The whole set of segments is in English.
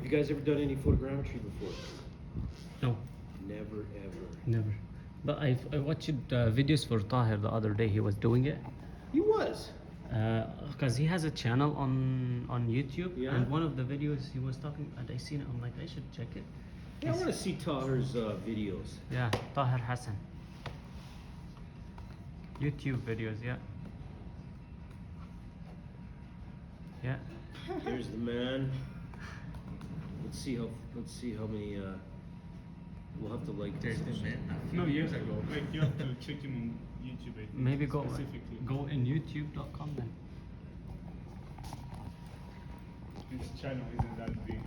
Have you guys ever done any photogrammetry before? No, Never, ever. never. But I watched videos for Tahir the other day. He was doing it. He was. Because he has a channel on YouTube, Yeah? and one of the videos he was talking, and I seen it. I'm like, I should check it. Yeah, I want to see Tahir's videos. Yeah, Tahir Hassan. YouTube videos, yeah. Yeah. Here's the man. Let's see how many. We'll have to like this. No, years ago. Like you have to check him on YouTube. I think, Maybe specifically. go in YouTube.com then. His channel isn't that big.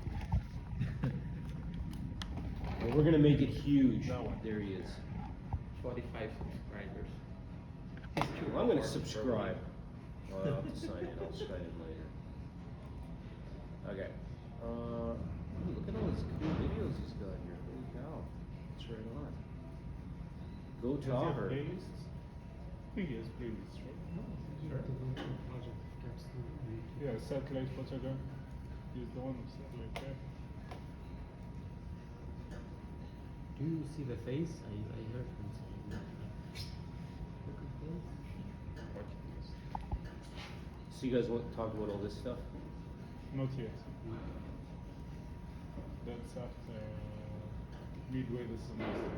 And we're gonna make it huge. That one. There he is. 45 subscribers. Well, I'm gonna subscribe. Well, I'll have to sign in. I'll sign in later. Okay. Ooh, look at all these cool videos he's got here. Holy cow. It's right on. Go Does he have Tahir. playlists? I think he has playlists, right? Sure. Yeah, satellite photograph. He's the one who satellite there. Do you see the face? I heard him saying that. Look at this. So you guys want to talk about all this stuff? Not yet. That's after midway the semester.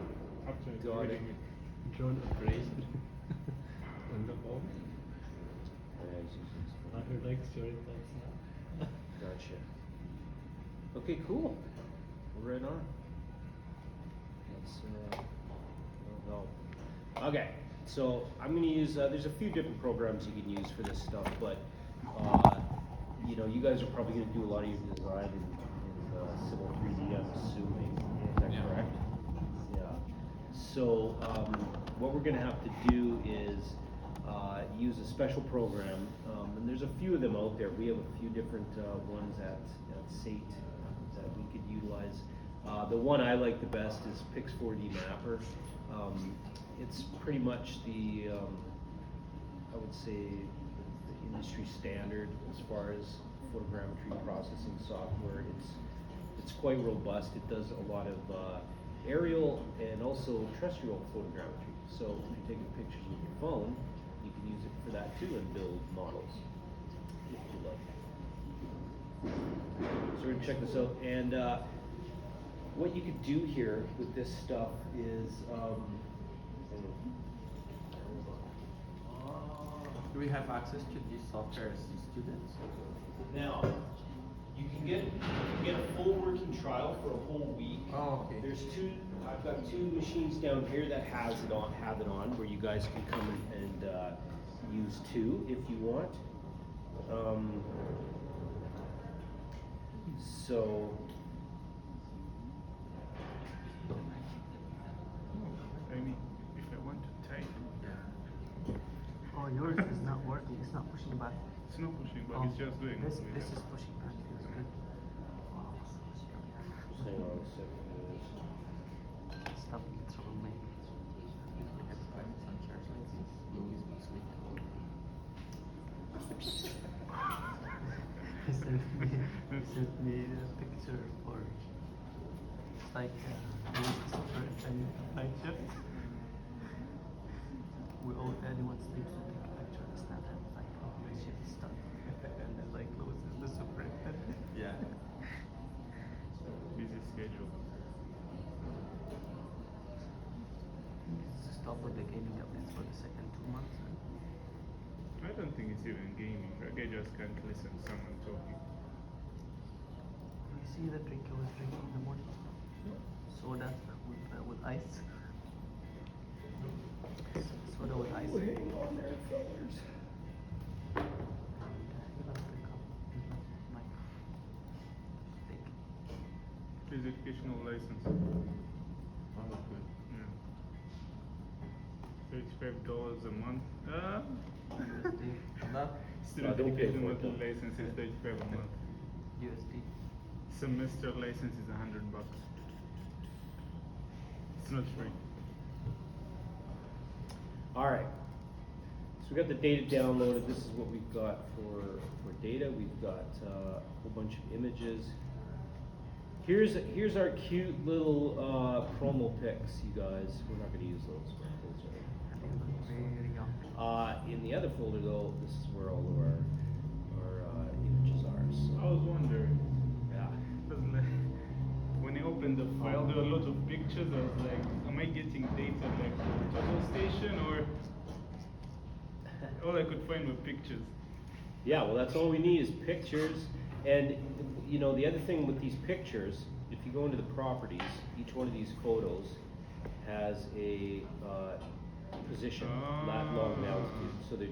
After Got it. reading it. Drone operation on the phone. Tahir likes showing that. Gotcha. Okay, cool. Right on. That's that'll help. Okay, so I'm gonna use. There's a few different programs you can use for this stuff, but you know, you guys are probably gonna do a lot of your design in Civil 3D. I'm assuming. Is that Yeah. correct? Yeah. So what we're gonna have to do is use a special program, and there's a few of them out there. We have a few different ones at SAIT that we could utilize. The one I like the best is Pix4D Mapper. It's pretty much the, I would say, the industry standard as far as photogrammetry processing software. It's quite robust. It does a lot of aerial and also terrestrial photogrammetry. So if you're taking pictures with your phone, you can use it for that too and build models if you like. So we're gonna check this out, and what you could do here with this stuff is, Do we have access to this software as students? now you can get a full working trial for a whole week. Oh, okay. There's two. I've got two machines down here that have it on, where you guys can come and use two if you want. So. I mean, if I want to type, Oh, yours is not working. It's not pushing back. it's not pushing, but Oh, it's just doing this. it. This is pushing back. It's good. Just hang on a second. Stop throwing me. He sent me a picture for it's like night shift. We all anyone sleeps to take a picture of the snap and it's like, oh my shit is stuck. And then like closes the superintendent. Yeah. Busy schedule. Stop with the gaming updates for the second 2 months. I don't think it's even gaming. Like I just can't listen to someone talking. You see the drink I was drinking in the morning? Soda with ice. Soda with ice. Hang on there, fellas. His educational license. Oh, good. Yeah. $35 a month. That Student don't pay education for it, monthly though. license is $35 a month. USD. Semester license is $100. It's not free. All right. So we got the data downloaded. This is what we've got for data. We've got a whole bunch of images. Here's our cute little promo pics, you guys. We're not gonna use those. But those are, Very young. in the other folder though, this is where all of our images are. I So, was wondering. yeah. 'Cause like, when I opened the file, there were a lot of pictures. I was like, am I getting data like from the total station, or all I could find were pictures? Yeah, well, that's all we need is pictures. And, you know, the other thing with these pictures, if you go into the properties, each one of these photos has a position, lat, long, and altitude. So they,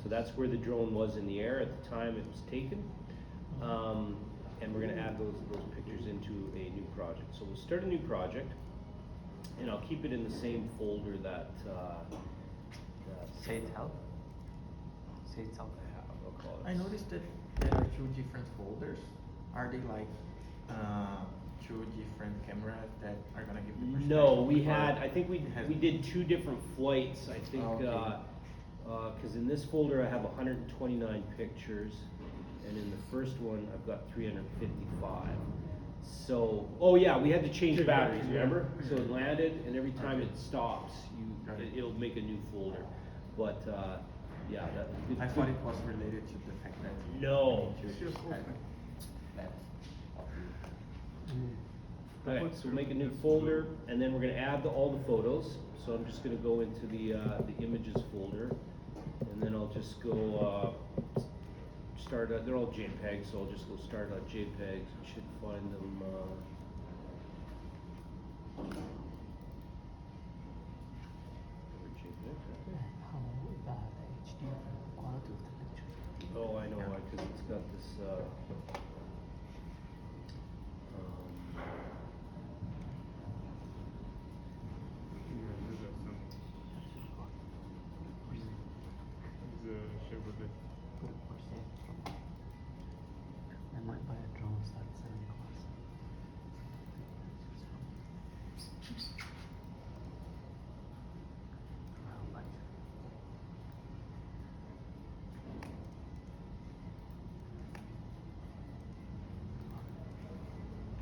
so that's where the drone was in the air at the time it was taken. And we're gonna add those pictures into a new project. So we'll start a new project, and I'll keep it in the same folder that, Say it help. Say it help. I'll call it. I noticed that there are two different folders. Are they like two different cameras that are gonna give the perspective? No, we or had, I think we it has- did two different flights, I think, Oh, okay. cause in this folder I have 129 pictures, and in the first one I've got 355. So, oh yeah, we had to change Change batteries, batteries, yeah. remember? So it landed, and every time Okay. it stops, Got it. it'll make a new folder. But, yeah, that. I thought it was related to the fact that. No. Sure, Had okay. that. Okay, so we'll make a new folder, and then we're gonna add all the photos. So I'm just gonna go into the images folder, and then I'll just go, start, they're all JPEGs, so I'll just go start on JPEGs. You should find them, where JPEGs are. Oh, I know, cause it's got this, Yeah, these are some. The Chevrolet. I might buy a drone, start selling class.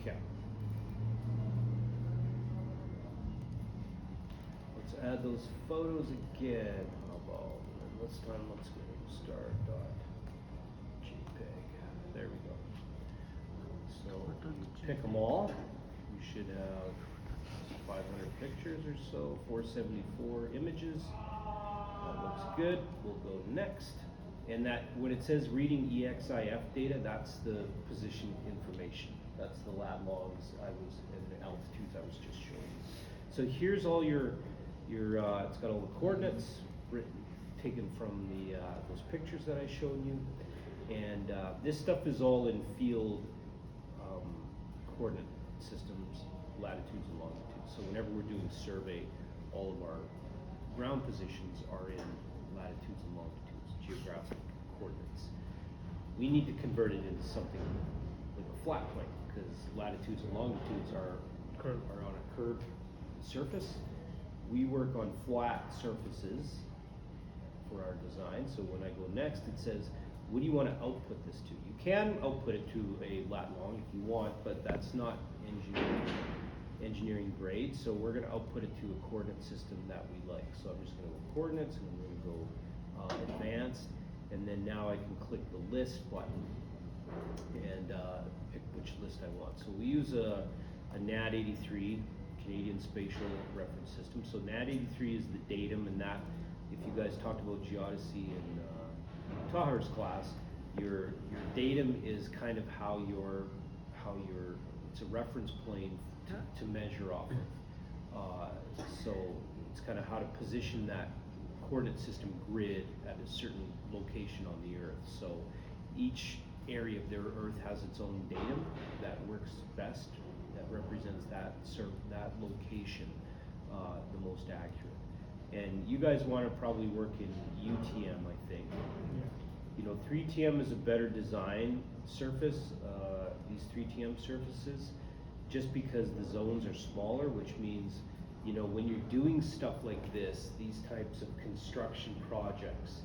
okay. Let's add those photos again. How about, and this time let's go start dot JPEG. There we go. So you pick them all. You should have 500 pictures or so, 474 images. That looks good. We'll go next. And that, when it says reading EXIF data, that's the position information. That's the lat logs and the altitudes I was just showing you. So here's all your it's got all the coordinates taken from the those pictures that I showed you. And this stuff is all in field coordinate systems, latitudes and longitudes. So whenever we're doing survey, all of our ground positions are in latitudes and longitudes, geographic coordinates. We need to convert it into something like a flat plane, because latitudes and longitudes are on a curved surface. We work on flat surfaces for our design. So when I go next, it says, what do you want to output this to? You can output it to a lat long if you want, but that's not engineering grade. So we're going to output it to a coordinate system that we like. So I'm just going to go coordinates, and I'm going to go advanced, and then now I can click the list button and pick which list I want. So we use a NAD83, Canadian Spatial Reference System. So NAD83 is the datum, and that, if you guys talked about geodesy in Tahar's class, your datum is kind of how your it's a reference plane to measure off of. So it's kind of how to position that coordinate system grid at a certain location on the Earth. So each area of their Earth has its own datum that works best, that represents that location the most accurate. And you guys want to probably work in UTM, I think. You know, 3TM is a better design surface, these 3TM surfaces, just because the zones are smaller, which means, you know, when you're doing stuff like this, these types of construction projects,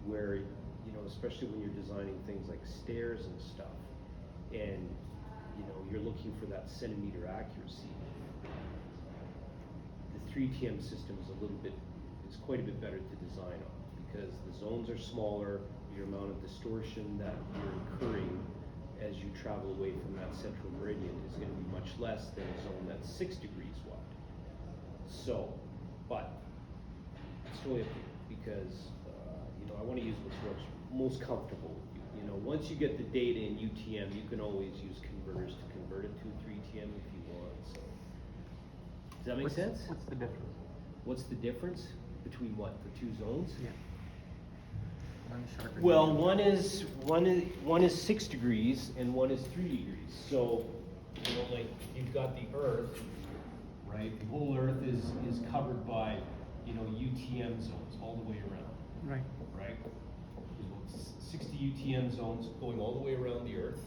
where, you know, especially when you're designing things like stairs and stuff, and you know, you're looking for that centimeter accuracy. The 3TM system is quite a bit better to design on, because the zones are smaller, your amount of distortion that you're incurring as you travel away from that central meridian is gonna be much less than a zone that's 6 degrees wide. So, but, it's totally up to you, because, you know, I wanna use what's most comfortable with you. You know, once you get the data in UTM, you can always use converters to convert it to 3TM if you want, so. Does that make sense? What's the difference? What's the difference between what, the two zones? Yeah. One shorter. Well, one is 6 degrees and one is 3 degrees. So, you know, like you've got the Earth, right? The whole Earth is covered by, you know, UTM zones all the way around, Right. right? There's about 60 UTM zones going all the way around the Earth,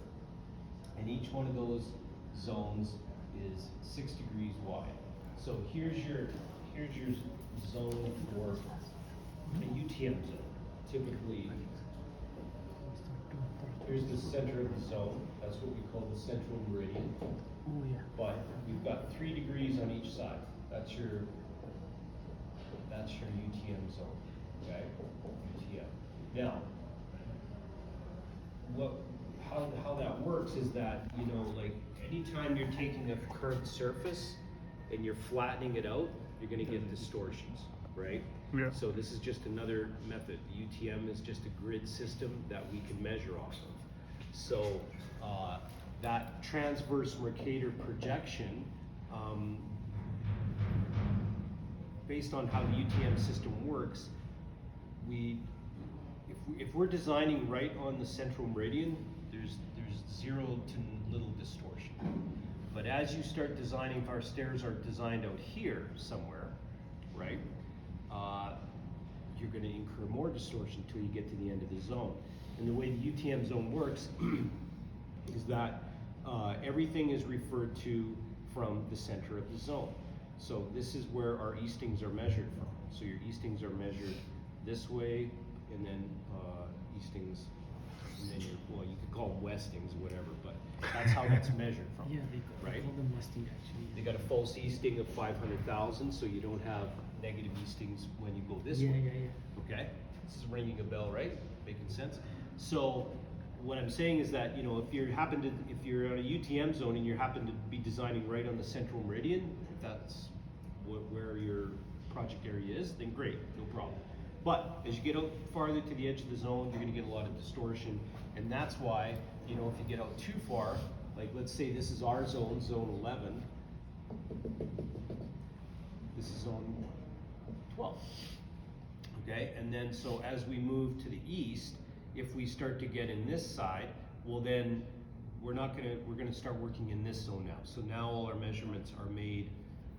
and each one of those zones is 6 degrees wide. So here's your zone for a UTM zone. Typically, here's the center of the zone. That's what we call the central meridian. Oh yeah. But you've got 3 degrees on each side. That's your UTM zone. Okay? UTM. Now, how that works is that, you know, like anytime you're taking a curved surface and you're flattening it out, you're gonna get distortions, right? Yeah. So this is just another method. The UTM is just a grid system that we can measure off of. So that transverse Mercator projection, based on how the UTM system works, if we're designing right on the central meridian, there's zero to little distortion. But as you start designing, if our stairs are designed out here somewhere, right? You're going to incur more distortion until you get to the end of the zone. And the way the UTM zone works is that everything is referred to from the center of the zone. So this is where our eastings are measured from. So your eastings are measured this way, and then eastings, and then well, you could call them westings, whatever, but that's how that's measured from. Yeah, they right? call them nesting actually. They got a false easting of 500,000, so you don't have negative eastings when you go this Yeah, way. yeah, yeah. Okay, this is ringing a bell, right? Making sense? So what I'm saying is that, you know, if you're on a UTM zone and you happen to be designing right on the central meridian, if that's where your project area is, then great, no problem. But as you get out farther to the edge of the zone, you're gonna get a lot of distortion, and that's why, you know, if you get out too far, like let's say this is our zone, zone 11, this is zone 12. Okay, and then so as we move to the east, if we start to get in this side, well then we're gonna start working in this zone now. So now all our measurements are made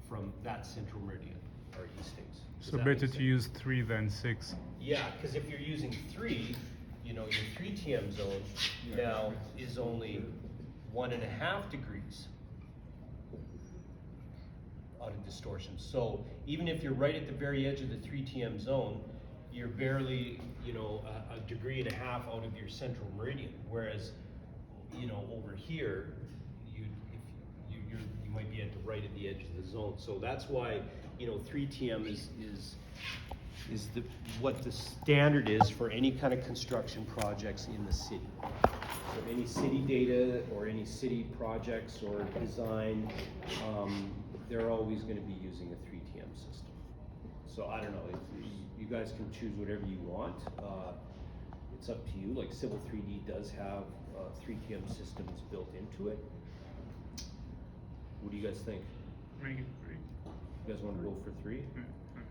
from that central meridian, our eastings. Does So that better make to sense? use 3 than 6. Yeah, because if you're using 3, you know, your 3TM zone now is only 1.5 degrees out of distortion. So even if you're right at the very edge of the 3TM zone, you're barely, you know, a degree and a half out of your central meridian. Whereas, you know, over here, you might be at the right at the edge of the zone. So that's why, you know, 3TM is what the standard is for any kind of construction projects in the city. So any city data or any city projects or design, they're always going to be using a 3TM system. So I don't know, you guys can choose whatever you want. It's up to you. Like Civil 3D does have 3TM systems built into it. What do you guys think? Make it 3. You guys want to go for 3? Yeah.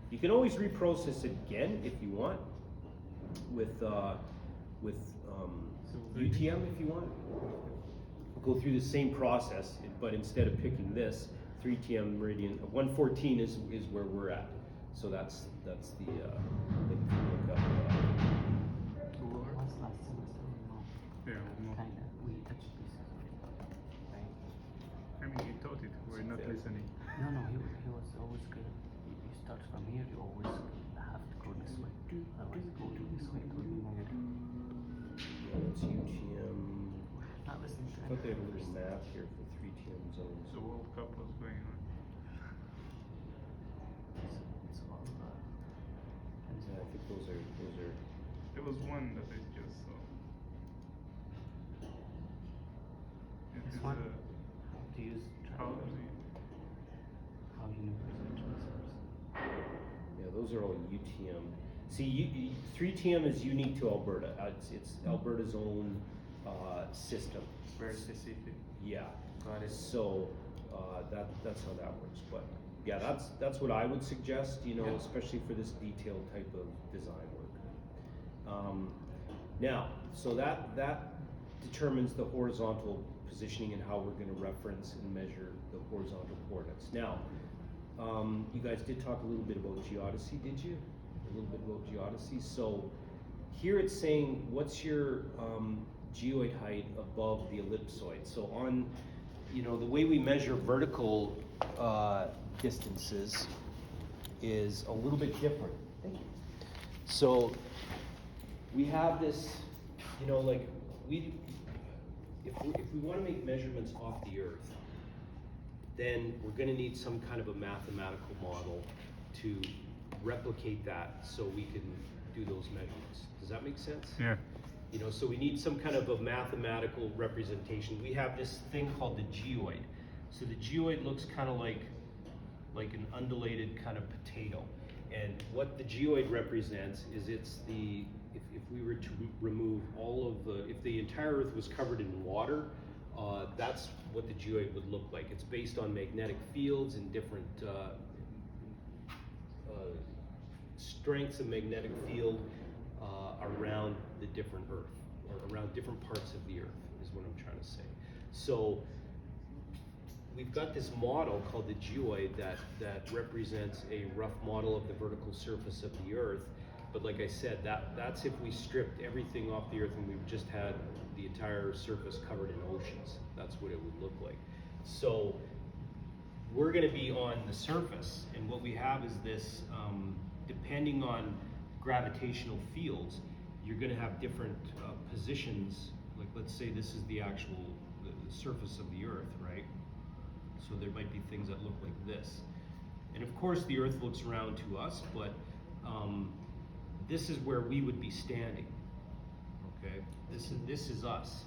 You can always reprocess it again if you want with UTM if you want. Go through the same process, but instead of picking this 3TM meridian, 114 is where we're at. So that's the like if you look up. Last semester, no. Yeah, no. Kinda. We touched this. Right? I mean, he taught it, we're not Yeah. listening. No, he was always good. You start from here, you always have to go this way. Otherwise, go to this way, it will be negative. Yeah, that's UTM. Not I thought they had a little map here for 3TM zones. The World Cup was going on. Yeah, I think those are. There was one that I just saw. It This is one? a To use how how universal transfers. Yeah, those are all UTM. See, 3TM is unique to Alberta. It's Alberta's own system. Very specific. Yeah. Got it. So that's how that works. But yeah, that's what I would suggest. You know, Yeah. especially for this detailed type of design work. Now, so that determines the horizontal positioning and how we're going to reference and measure the horizontal coordinates. Now, you guys did talk a little bit about geodesy, did you? A little bit about geodesy. So here it's saying, what's your geoid height above the ellipsoid? So on, you know, the way we measure vertical distances is a little bit different. Thank you. So we have this, you know, like if we want to make measurements off the Earth, then we're going to need some kind of a mathematical model to replicate that so we can do those measurements. Does that make sense? yeah. You know, so we need some kind of a mathematical representation. We have this thing called the geoid. So the geoid looks kind of like an undulated kind of potato. And what the geoid represents is it's the, if we were to remove all of the, if the entire Earth was covered in water, that's what the geoid would look like. It's based on magnetic fields and different strengths of magnetic field around the different Earth, or around different parts of the Earth, is what I'm trying to say. So we've got this model called the geoid that represents a rough model of the vertical surface of the Earth. But like I said, that's if we stripped everything off the Earth and we just had the entire surface covered in oceans. That's what it would look like. So we're going to be on the surface, and what we have is this, depending on gravitational fields, you're going to have different positions. Like, let's say this is the actual the surface of the Earth, right? So there might be things that look like this. And of course the Earth looks round to us, but this is where we would be standing. Okay, this is us.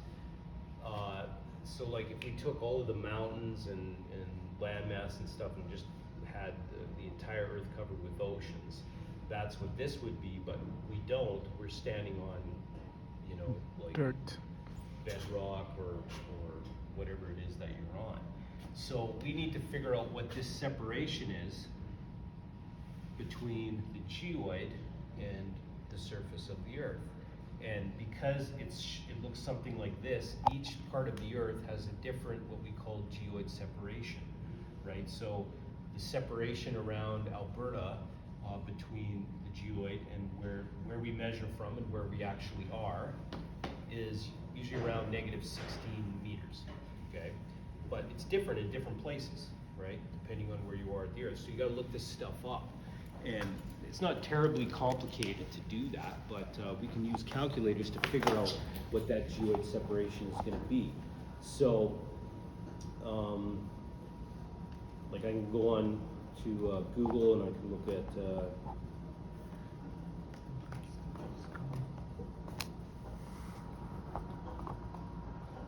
So like if we took all of the mountains and landmass and stuff and just had the entire Earth covered with oceans, that's what this would be. But we don't. We're standing on, you know, like Dirt. bedrock or whatever it is that you're on. So we need to figure out what this separation is between the geoid and the surface of the Earth. And because it looks something like this, each part of the Earth has a different, what we call geoid separation, right? So the separation around Alberta between the geoid and where we measure from and where we actually are is usually around -16 meters, okay? But it's different in different places, right? Depending on where you are at the Earth. So you gotta look this stuff up. And it's not terribly complicated to do that, but we can use calculators to figure out what that geoid separation is gonna be. So, like I can go on to Google and I can look at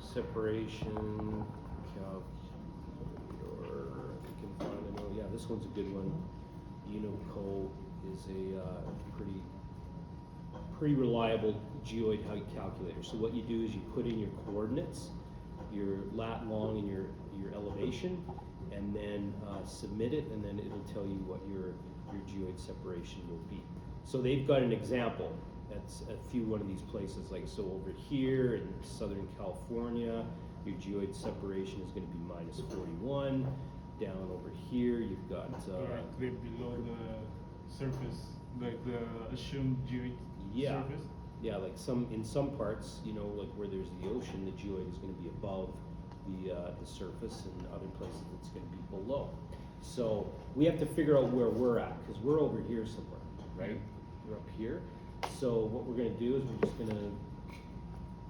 separation calculator. We can find it. Oh, yeah, this one's a good one. Unico is a pretty reliable geoid height calculator. So what you do is you put in your coordinates, your lat long and your elevation, and then submit it, and then it'll tell you what your geoid separation will be. So they've got an example. That's one of these places, like so over here in Southern California, your geoid separation is going to be -41. Down over here, you've got Directly below the surface, like the assumed geoid yeah, surface. yeah, like in some parts, you know, like where there's the ocean, the geoid is going to be above the surface, and other places it's going to be below. So we have to figure out where we're at, because we're over here somewhere, right? We're up here. So what we're going to do is we're just going to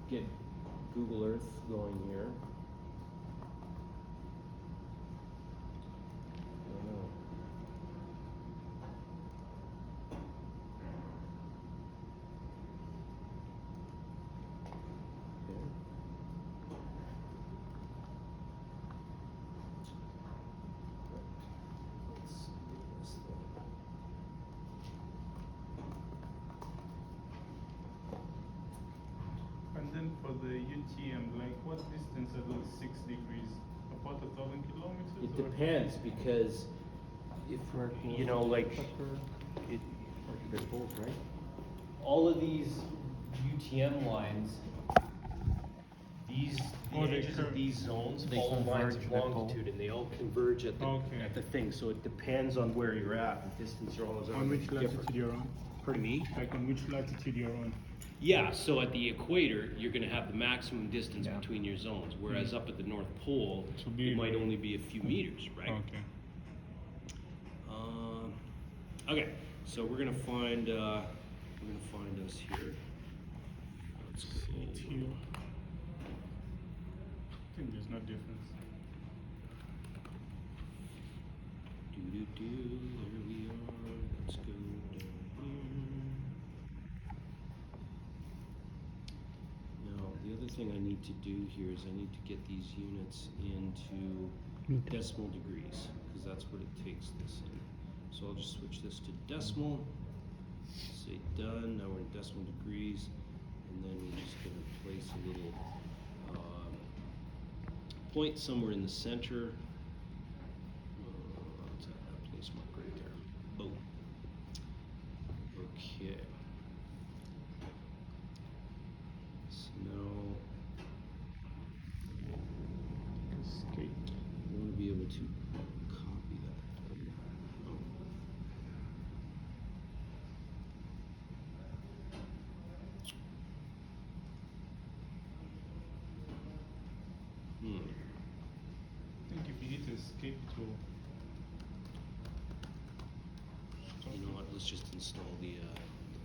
get Google Earth going here. I don't know. Okay. Let's do this thing. And then for the UTM, like what distance are those 6 degrees? About 1,000 kilometers? It or- depends because if you know, like it, They're both, right? all of these UTM lines, the Oh, they edges of curve. these zones They follow lines converge of at the pole. longitude, and they all converge at the Okay. at the thing. So it depends on where you're at. The distance are always On which different. latitude you're on? Pardon me? Like on which latitude you're on? Yeah, so at the equator, you're gonna have the maximum distance Yeah. between your zones, whereas up at the North Pole, So be- it might only be a few meters, right? Okay. Okay, so we're gonna find us here. Let's go. CTO. I think there's no difference. There we are. Let's go down here. Now, the other thing I need to do here is I need to get these units into decimal degrees, because that's what it takes this in. So I'll just switch this to decimal, say done, now we're in decimal degrees, and then we're just gonna place a little point somewhere in the center. Let's have that place mark right there. Boom. Okay. So now Escape. I want to be able to copy that. Oh. I think if you hit escape to stop You know it. what? Let's just install the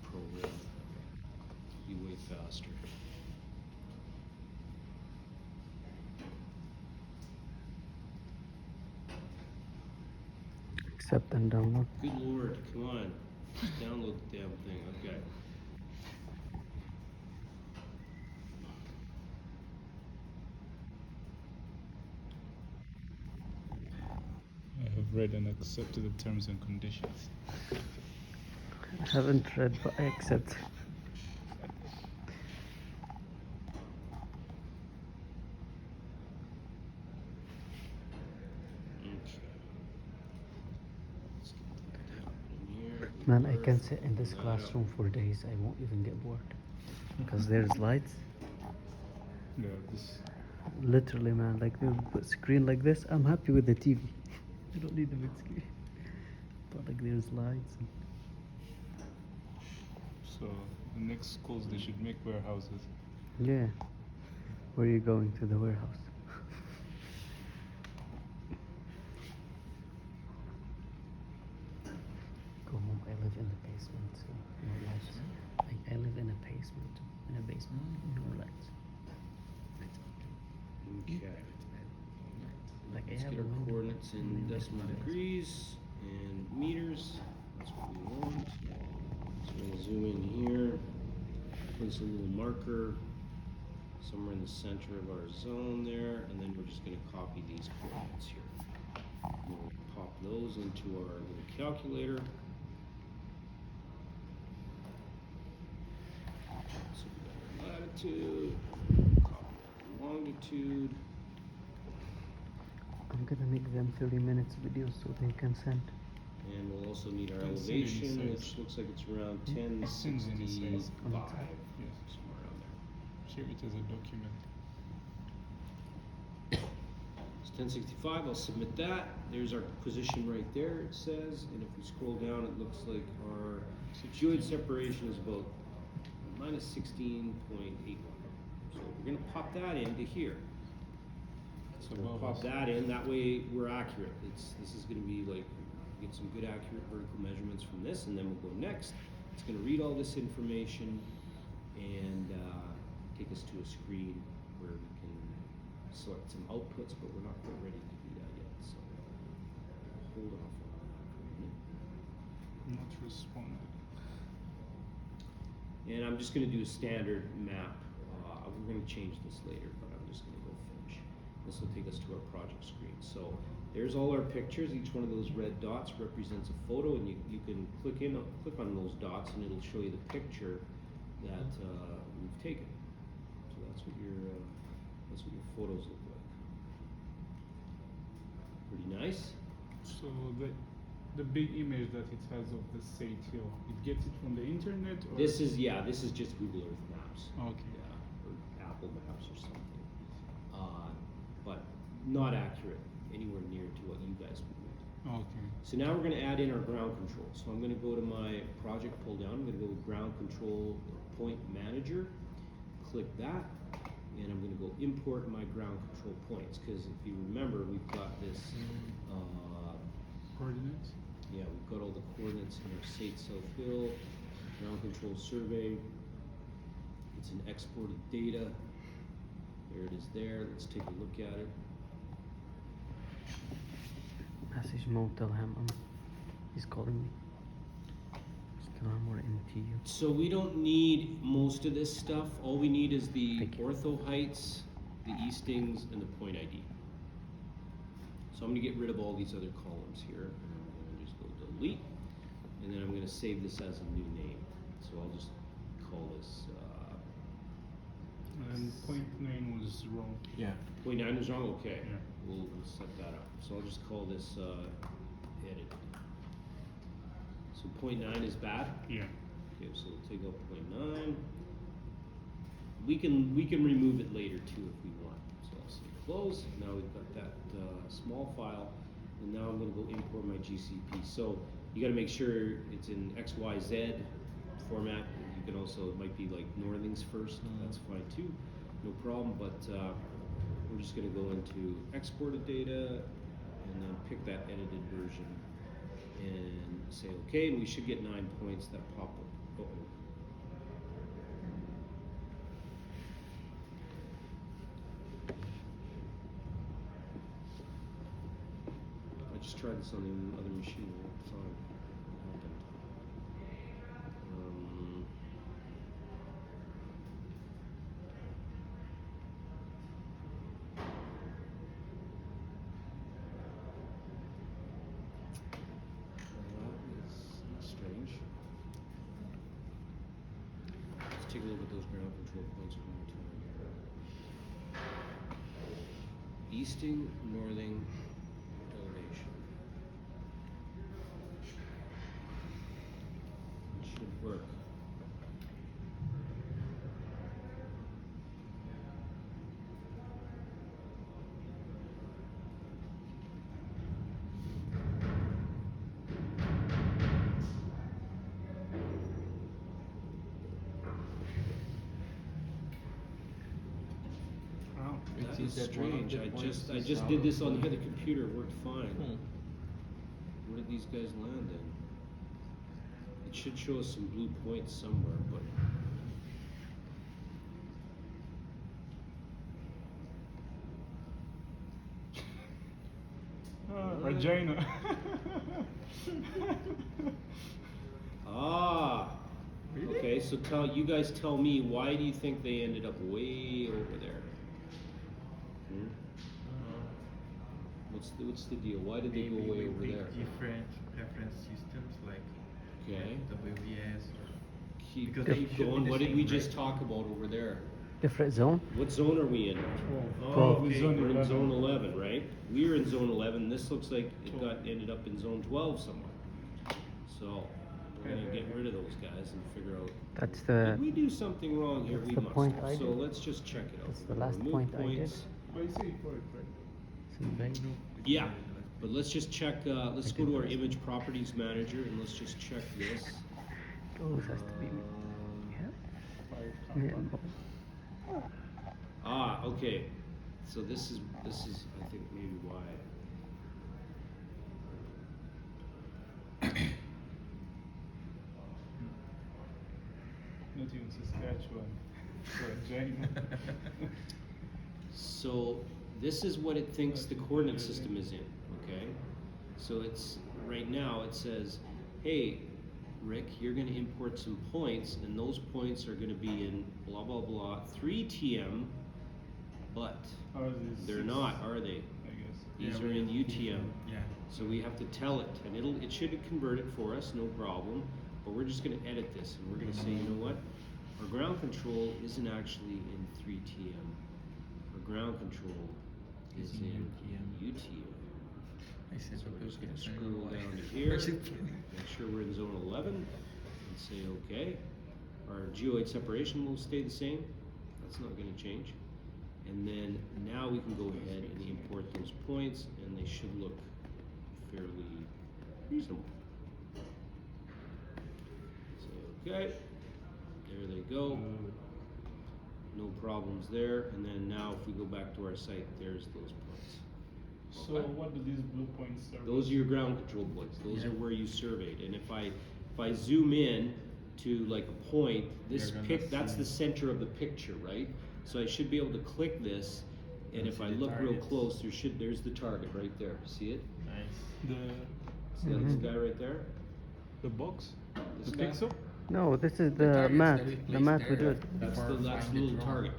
program. Be way faster. Accept and download. Good lord, come on. Just download the damn thing. Okay. I have read and accepted the terms and conditions. I haven't read, but I accept. Okay. Let's get that down in here. Man, I can sit in this That up. classroom for days. I won't even get bored. Because there's lights. Yeah, this. Literally, man, like the screen like this, I'm happy with the TV. I don't need the big screen. But like there's lights. So the next schools they should make warehouses. Yeah. Where are you going? To the warehouse? Go home. I live in the basement, so no lights. I live in a basement. In a basement, no lights. Okay. Like I Let's have get a our window, coordinates but in only decimal lights. degrees and meters. That's what we want. So we'll zoom in here, place a little marker somewhere in the center of our zone there, and then we're just going to copy these coordinates here. We'll pop those into our little calculator. So we got our latitude, copy our longitude. I'm gonna make them 30 minutes videos so they can send. And we'll also need our Don't send any elevation, size. which looks like it's around It sends any size. 1065, Yes. somewhere around there. Share it as a document. It's 1065, I'll submit that. There's our position right there, it says, and if we scroll down, it looks like our geoid separation is about minus 16.81. So we're gonna pop that into here. So We'll pop that in, that way we're accurate. This is gonna be like, get some good accurate vertical measurements from this, and then we'll go next. It's gonna read all this information and take us to a screen where we can select some outputs, but we're not quite ready to do that yet, so hold off on that for a minute. Not responded. And I'm just gonna do a standard map. We're gonna change this later, but I'm just gonna go finish. This will take us to our project screen. So there's all our pictures. Each one of those red dots represents a photo, and you can click on those dots, and it'll show you the picture that we've taken. So that's what your photos look like. Pretty nice. So the big image that it has of the site here, it gets it from the internet or? This is just Google Earth Maps. Okay. Yeah, or Apple Maps or something. But not accurate anywhere near to what you guys would need. Okay. So now we're going to add in our ground control. So I'm going to go to my project pull down. I'm going to go with ground control point manager. Click that, and I'm going to go import my ground control points, because if you remember, we've got this. Coordinates? Yeah, we've got all the coordinates in our State South Hill ground control survey. It's an exported data. There it is there. Let's take a look at it. Message Mo, tell him he's calling me. Just tell him we're in TU. So we don't need most of this stuff. All we need is the Thank you. ortho heights, the eastings, and the point ID. So I'm gonna get rid of all these other columns here. And I'm gonna just go delete, and then I'm gonna save this as a new name. So I'll just call this, And 0.9 was wrong. Yeah. point 9 is wrong? Okay. Yeah. We'll set that up. So I'll just call this, edit. So point 9 is bad? Yeah. Okay, so we'll take out point 9. We can remove it later too if we want. So I'll say close. Now we've got that small file, and now I'm going to go import my GCP. So you got to make sure it's in XYZ format. You can also, it might be like Northings first. That's fine too, no problem. But we're just going to go into exported data, and then pick that edited version, and say okay. And we should get 9 points that pop up. Uh-oh. I just tried this on the other machine. It worked fine. What happened? That is strange. Let's take a look at those ground control points one more time. Easting, northing, elevation. It should work. Wow. That It is is that one of strange. the I points just is out did of this on the the- other computer. It worked fine. Hmm. Where did these guys land in? It should show us some blue points somewhere, but Regina. ah. Okay, so you guys tell me, why do you think they ended up way over there? Hmm? What's the deal? Why did they go Maybe way we over pick there? different reference systems like Okay. WVS. Keep Because they should be going. the What did same, we right? just talk about over there? Different zone? What zone are we in? Oh, okay, zone we're in 11. zone 11, right? We were in zone 11. This looks like it ended up in zone 12 somewhere. So we're gonna get rid of those guys and figure out. That's the. Did we do something wrong here? That's We the must point have. I So did. let's just check it out. That's the We're gonna last remove point I did. points. But you say for it, right? Yeah, but let's just check. Let's go to our image properties manager and let's just check this. Oh, it has to be. Five Yeah. Kappa. Okay. So this is I think maybe why. Not even Saskatchewan. Regina. So this is what it thinks the coordinate system is in, okay? So it's, right now it says, hey, Rick, you're gonna import some points, and those points are gonna be in blah, blah, blah, 3TM, but Ours is they're 6, not, are they? I guess. These are in UTM. Yeah. So we have to tell it, and it should convert it for us, no problem, but we're just gonna edit this, and we're gonna say, you know what? Our ground control isn't actually in 3TM. Our ground control is Is in in UTM. I said, So we're okay, just gonna okay, scroll okay. down to here, make sure we're in zone 11, and say okay. Our geoid separation will stay the same, that's not gonna change. And then now we can go ahead and import those points, and they should look fairly simple. Say okay, there they go. No problems there, and then now if we go back to our site, there's those points. So Okay. what do these blue points serve? Those are your ground control points. Those Yeah. are where you surveyed. And if I zoom in to like a point, this You're gonna that's see. the center of the picture, right? So I should be able to click this, and And if see I the look real targets. close, there's the target right there. See it? Nice. The See that this guy right there? box? This The guy? pixel? No, this is The the targets mat. that we The placed mat we there. did. That's Before the flying little drone. target.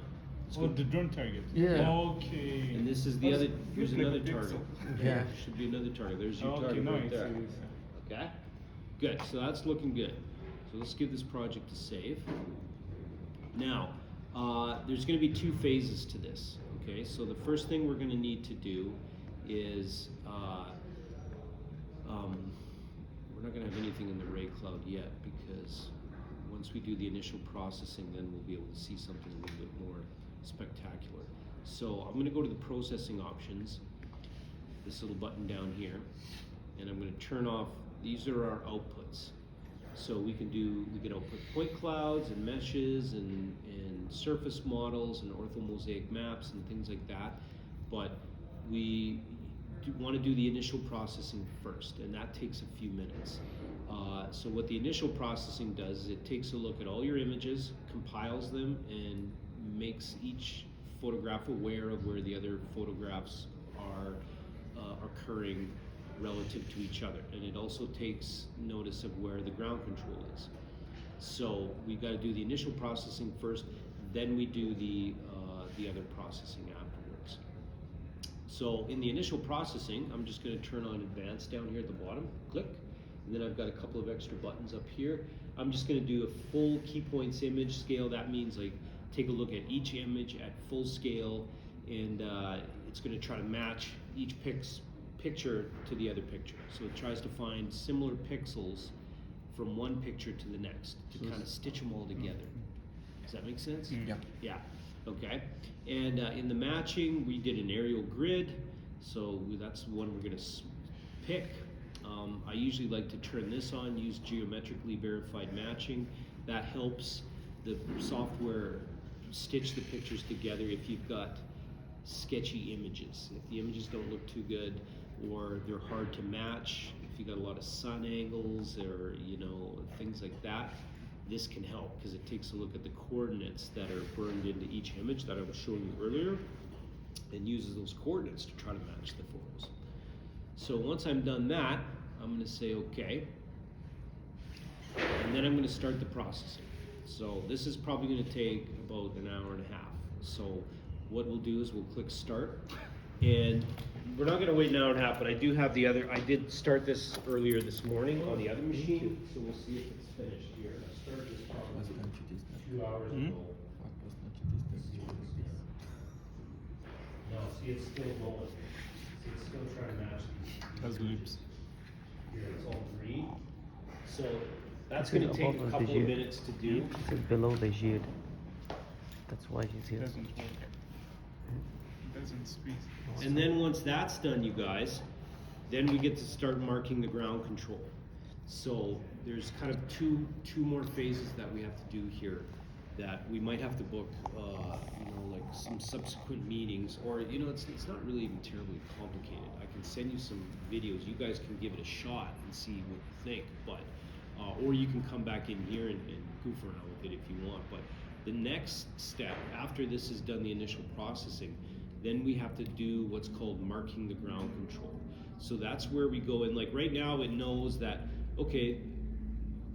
It's Oh, good. the drone target. Yeah. Okay. And this is the That's- other. Here's looks like another a pixel. target. Yeah. Should be another target. There's your Okay, target now right I there. see. Okay? Good, so that's looking good. So let's give this project a save. Now, there's gonna be 2 phases to this, okay? So the first thing we're gonna need to do is, we're not gonna have anything in the Ray Cloud yet, because once we do the initial processing, then we'll be able to see something a little bit more spectacular. So I'm gonna go to the processing options, this little button down here, and I'm gonna turn off, these are our outputs. So we can output point clouds and meshes and surface models and orthomosaic maps and things like that. But we want to do the initial processing first, and that takes a few minutes. So what the initial processing does is it takes a look at all your images, compiles them, and makes each photograph aware of where the other photographs are occurring relative to each other, and it also takes notice of where the ground control is. So we got to do the initial processing first, then we do the other processing afterwards. So in the initial processing, I'm just going to turn on advanced down here at the bottom, click, and then I've got a couple of extra buttons up here. I'm just going to do a full key points image scale. That means like take a look at each image at full scale, and it's going to try to match each picture to the other picture. So it tries to find similar pixels from one picture to the next to kind of stitch them all together. Does that make sense? Mm. Yeah. Yeah, okay. And in the matching, we did an aerial grid, so that's the one we're gonna pick. I usually like to turn this on, use geometrically verified matching. That helps the software stitch the pictures together if you've got sketchy images. If the images don't look too good, or they're hard to match, if you got a lot of sun angles or things like that, this can help because it takes a look at the coordinates that are burned into each image that I was showing you earlier and uses those coordinates to try to match the photos. So once I'm done that, I'm going to say okay, and then I'm going to start the processing. So this is probably going to take about an hour and a half. So what we'll do is we'll click start, and we're not going to wait an hour and a half, but I did start this earlier this morning on the other machine, so we'll see if it's finished here. I started this Was probably going to this. 2 hours Mhm. ago. What was going to this. No, see, it's still going. See, it's still trying to match these. Has loops. Here, it's all green. So that's This is gonna take above a the couple of geode. minutes to do. This is below the geode. That's why he's here. Doesn't work. Doesn't squeeze. And then once that's done, you guys, then we get to start marking the ground control. So there's kind of two more phases that we have to do here that we might have to book, like some subsequent meetings, or it's not really even terribly complicated. I can send you some videos. You guys can give it a shot and see what you think, but or you can come back in here and goof around with it if you want. But the next step after this is done, the initial processing, then we have to do what's called marking the ground control. So that's where we go in. Like right now, it knows that, okay,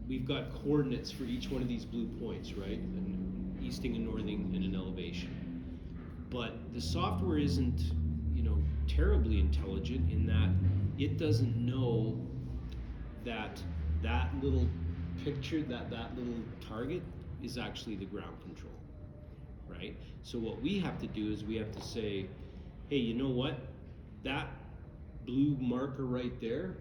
we've got coordinates for each one of these blue points, right? An easting and northing and an elevation. But the software isn't, you know, terribly intelligent in that it doesn't know that that little picture, that little target is actually the ground control, right? So what we have to do is we have to say, hey, you know what? That blue marker right there,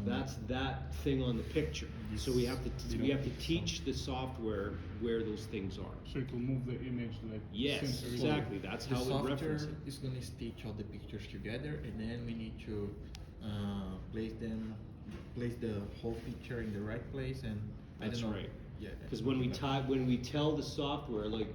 that's that thing on the picture. So we have to teach the software where those things are. So it will move the image like. Yes, centrally. exactly. That's The how it software references it. is gonna stitch all the pictures together, and then we need to place the whole picture in the right place, and I That's don't know. right. Yeah. Because when we tell the software, like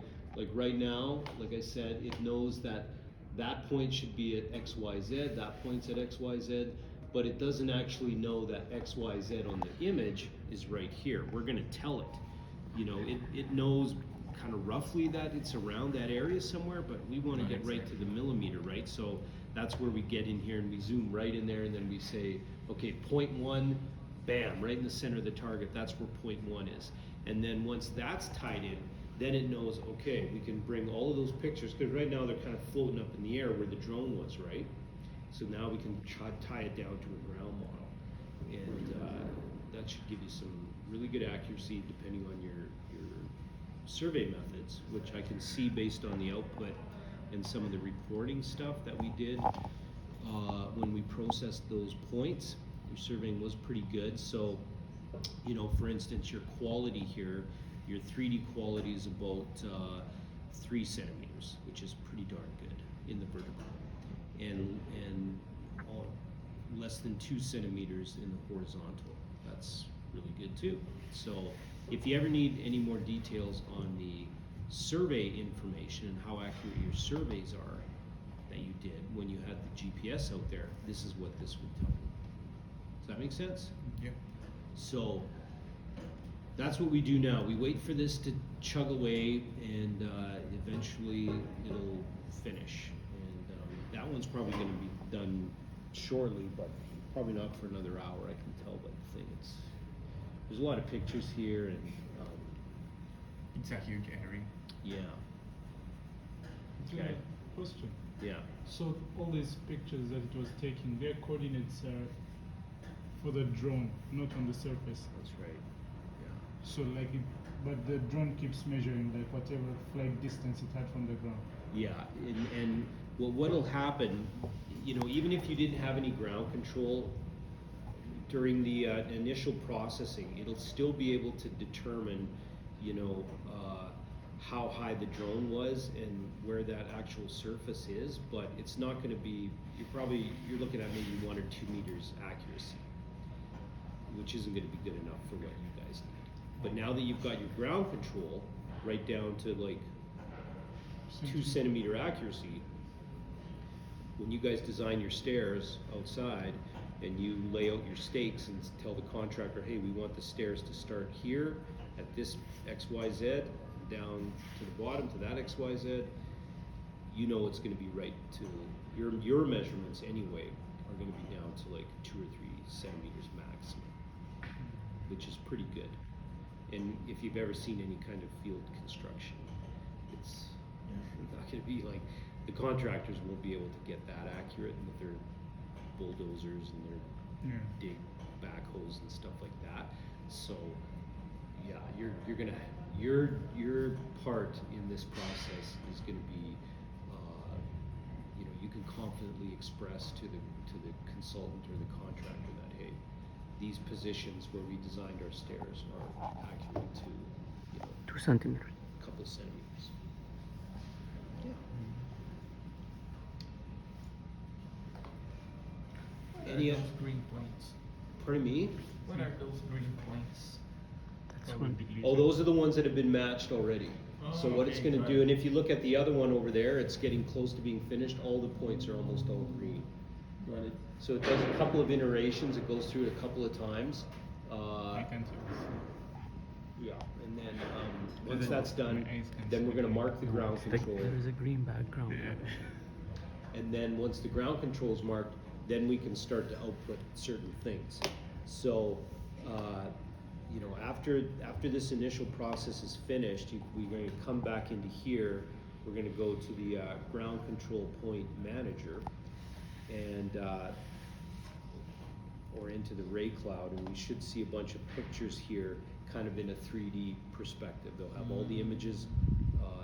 right now, like I said, it knows that that point should be at XYZ, that point's at XYZ, but it doesn't actually know that XYZ on the image is right here. We're gonna tell it. You know, it knows kind of roughly that it's around that area somewhere, but we want to get right to the millimeter, right? So that's where we get in here and we zoom right in there, and then we say, okay, point 1, bam, right in the center of the target, that's where point 1 is. And then once that's tied in, then it knows, okay, we can bring all of those pictures, because right now they're kind of floating up in the air where the drone was, right? So now we can tie it down to a ground model. And that should give you some really good accuracy depending on your survey methods, which I can see based on the output and some of the reporting stuff that we did when we processed those points. Your surveying was pretty good. So, you know, for instance, your quality here, your 3D quality is about 3 centimeters, which is pretty darn good in the vertical, and less than 2 centimeters in the horizontal. That's really good too. So if you ever need any more details on the survey information and how accurate your surveys are that you did when you had the GPS out there, this is what this would tell you. Does that make sense? Yeah. So that's what we do now. We wait for this to chug away, and eventually it'll finish. And that one's probably going to be done shortly, but probably not for another hour. I can tell by the thing. There's a lot of pictures here, and It's a huge area. yeah, Okay. Question. yeah. So all these pictures that it was taking, their coordinates are for the drone, not on the surface. That's right. Yeah. So like but the drone keeps measuring like whatever flight distance it had from the ground. Yeah, and what'll happen, you know, even if you didn't have any ground control during the initial processing, it'll still be able to determine, you know, how high the drone was and where that actual surface is, but it's not going to be, you're looking at maybe 1 or 2 meters accuracy, which isn't going to be good enough for what you guys need. But now that you've got your ground control right down to like 2 centimeter accuracy, when you guys design your stairs outside and you lay out your stakes and tell the contractor, hey, we want the stairs to start here at this XYZ, down to the bottom to that XYZ, you know it's going to be right to your measurements anyway are going to be down to like 2 or 3 centimeters maximum, which is pretty good. And if you've ever seen any kind of field construction, it's not going to be like, the contractors won't be able to get that accurate with their bulldozers and their dig backhoes and stuff like that. So yeah, you're gonna your part in this process is going to be, you know, you can confidently express to the consultant or the contractor that, hey, these positions where we designed our stairs are accurate to, you know, 2 centimeters. a couple of centimeters. What Any are those green points? Pardon me? What are those green points? That's one. Oh, those are the ones that have been matched already. So Oh, what it's okay, gonna right. do, and if you look at the other one over there, it's getting close to being finished, all the points are almost all green. So it does a couple of iterations, it goes through it a couple of times. I can tell. Yeah, and then, once that's done, then we're gonna mark the ground control. There is a green background. And then once the ground control is marked, then we can start to output certain things. So, you know, after this initial process is finished, we're going to come back into here. We're going to go to the ground control point manager, and or into the ray cloud, and we should see a bunch of pictures here, kind of in a 3D perspective. They'll have all the images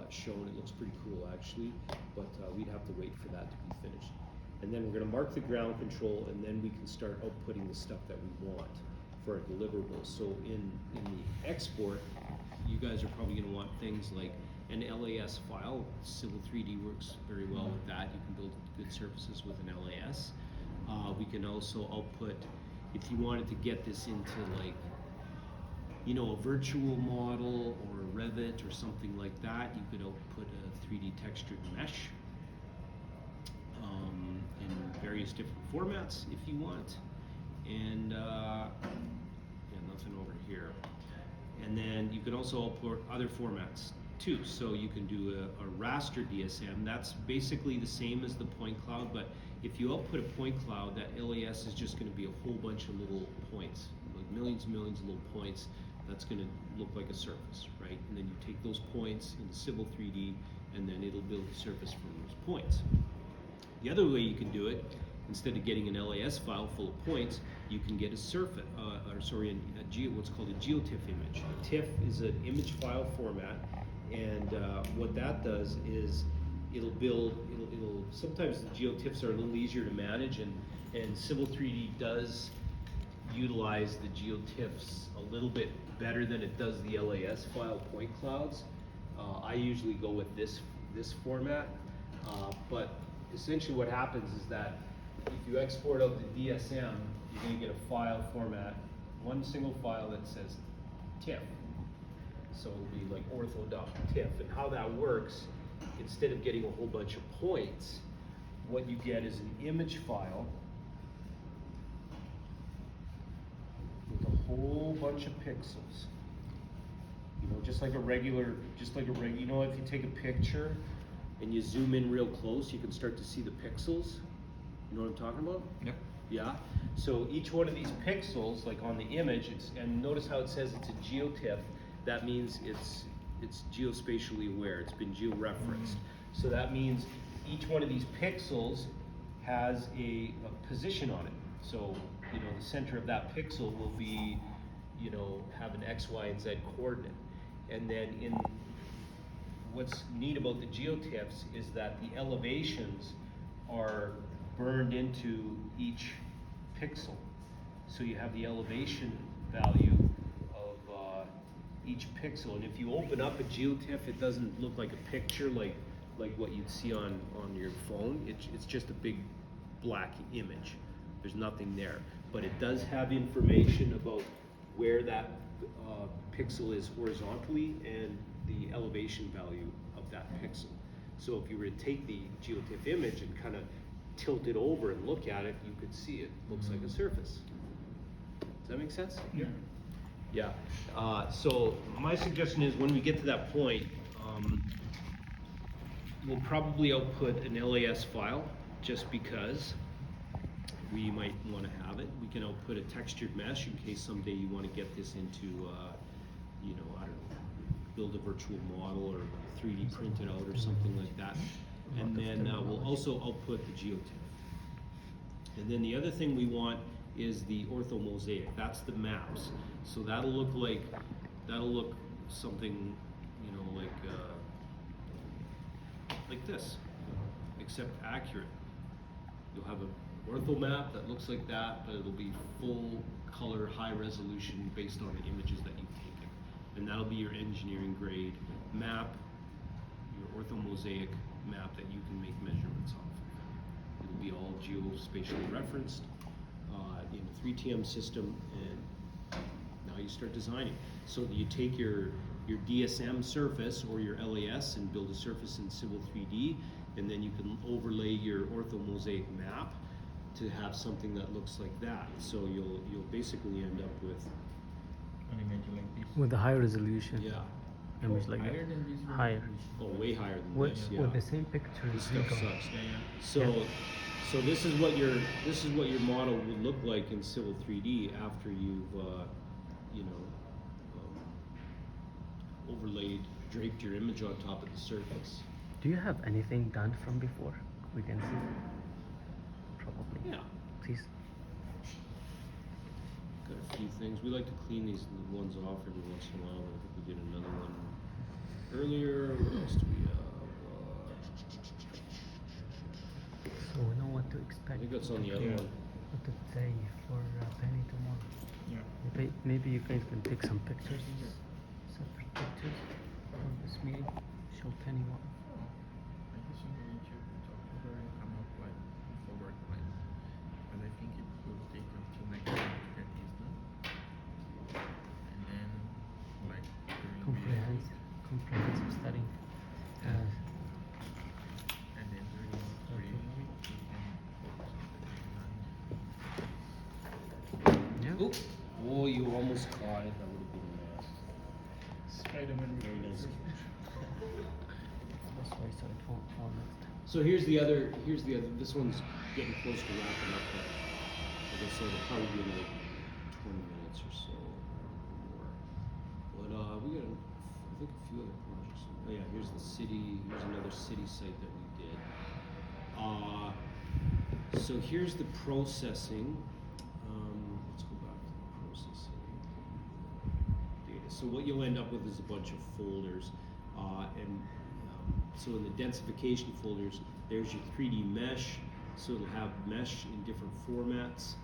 shown. It looks pretty cool actually, but we'd have to wait for that to be finished. And then we're going to mark the ground control, and then we can start outputting the stuff that we want for our deliverables. So in the export, you guys are probably going to want things like an LAS file. Civil 3D works very well with that. You can build good surfaces with an LAS. We can also output, if you wanted to get this into like, you know, a virtual model or a Revit or something like that, you could output a 3D textured mesh in various different formats if you want. And yeah, nothing over here. And then you can also output other formats too. So you can do a raster DSM. That's basically the same as the point cloud, but if you output a point cloud, that LAS is just going to be a whole bunch of little points, like millions and millions of little points. That's going to look like a surface, right? And then you take those points into Civil 3D, and then it'll build a surface from those points. The other way you can do it, instead of getting an LAS file full of points, you can get a surface, what's called a GeoTIFF image. A TIFF is an image file format, and what that does is it'll sometimes the GeoTIFFs are a little easier to manage, and Civil 3D does utilize the GeoTIFFs a little bit better than it does the LAS file point clouds. I usually go with this format, but essentially what happens is that if you export out the DSM, you're going to get a file format, one single file that says TIFF. So it'll be like ortho.tiff. And how that works, instead of getting a whole bunch of points, what you get is an image file with a whole bunch of pixels. You know, just like a regular, you know, if you take a picture and you zoom in real close, you can start to see the pixels. You know what I'm talking about? Yep. Yeah. So each one of these pixels, like on the image, and notice how it says it's a GeoTIFF. That means it's geospatially aware. It's been geo-referenced. So that means each one of these pixels has a position on it. So, you know, the center of that pixel will be, you know, have an X, Y, and Z coordinate. And then what's neat about the GeoTIFFs is that the elevations are burned into each pixel. So you have the elevation value of each pixel. And if you open up a GeoTIFF, it doesn't look like a picture like what you'd see on your phone. It's just a big black image. There's nothing there. But it does have information about where that pixel is horizontally and the elevation value of that pixel. So if you were to take the GeoTIFF image and kind of tilt it over and look at it, you could see it looks like a surface. Does that make sense? Yeah. Yeah. So my suggestion is when we get to that point, we'll probably output an LAS file just because we might want to have it. We can output a textured mesh in case someday you want to get this into, you know, I don't know, build a virtual model or 3D print it out or something like that. And then we'll also output the GeoTIFF. And then the other thing we want is the orthomosaic. That's the maps. So that'll look something, you know, like this, except accurate. You'll have an ortho map that looks like that, but it'll be full color, high resolution based on the images that you've taken. And that'll be your engineering grade map, your orthomosaic map that you can make measurements off of. It'll be all geospatially referenced in a 3TM system, and now you start designing. So you take your DSM surface or your LAS and build a surface in Civil 3D, and then you can overlay your orthomosaic map to have something that looks like that. So you'll basically end up with an image like this. With the high resolution. Yeah. Image like Higher that. than this Higher. resolution. Oh, way higher than With, this. Yeah. with the same pictures. This you stuff go. sucks. Yeah, yeah. So, Yeah. so this is what your model would look like in Civil 3D after you've, you know, overlaid, draped your image on top of the surface. Do you have anything done from before? We can see. Probably. Yeah, Please. got a few things. We like to clean these ones off every once in a while. I think we did another one earlier. What else do we have? So we know what to I expect. think that's on the other Yeah. one. What to say for Penny tomorrow. Yeah. Maybe you guys can take some pictures, separate pictures of this meeting. Show Penny what. I guess I'm going to talk to her and come up like with a work plan. But I think it will take until next week to get this done. And then like during Comprehensive study. and then during Okay. week we can focus on the design. Yeah. Oop. Oh, you almost caught it. That would have been nice. Spider-Man. Very nice. That's why I said it won't fall next time. So here's the other. This one's getting close to wrapping up, but like I said, it'll probably be like 20 minutes or so or more. But we got, I think, a few other projects. Oh yeah, here's the city. Here's another city site that we did. So here's the processing. Let's go back to the processing data. So what you'll end up with is a bunch of folders, so in the densification folders, there's your 3D mesh. So it'll have mesh in different formats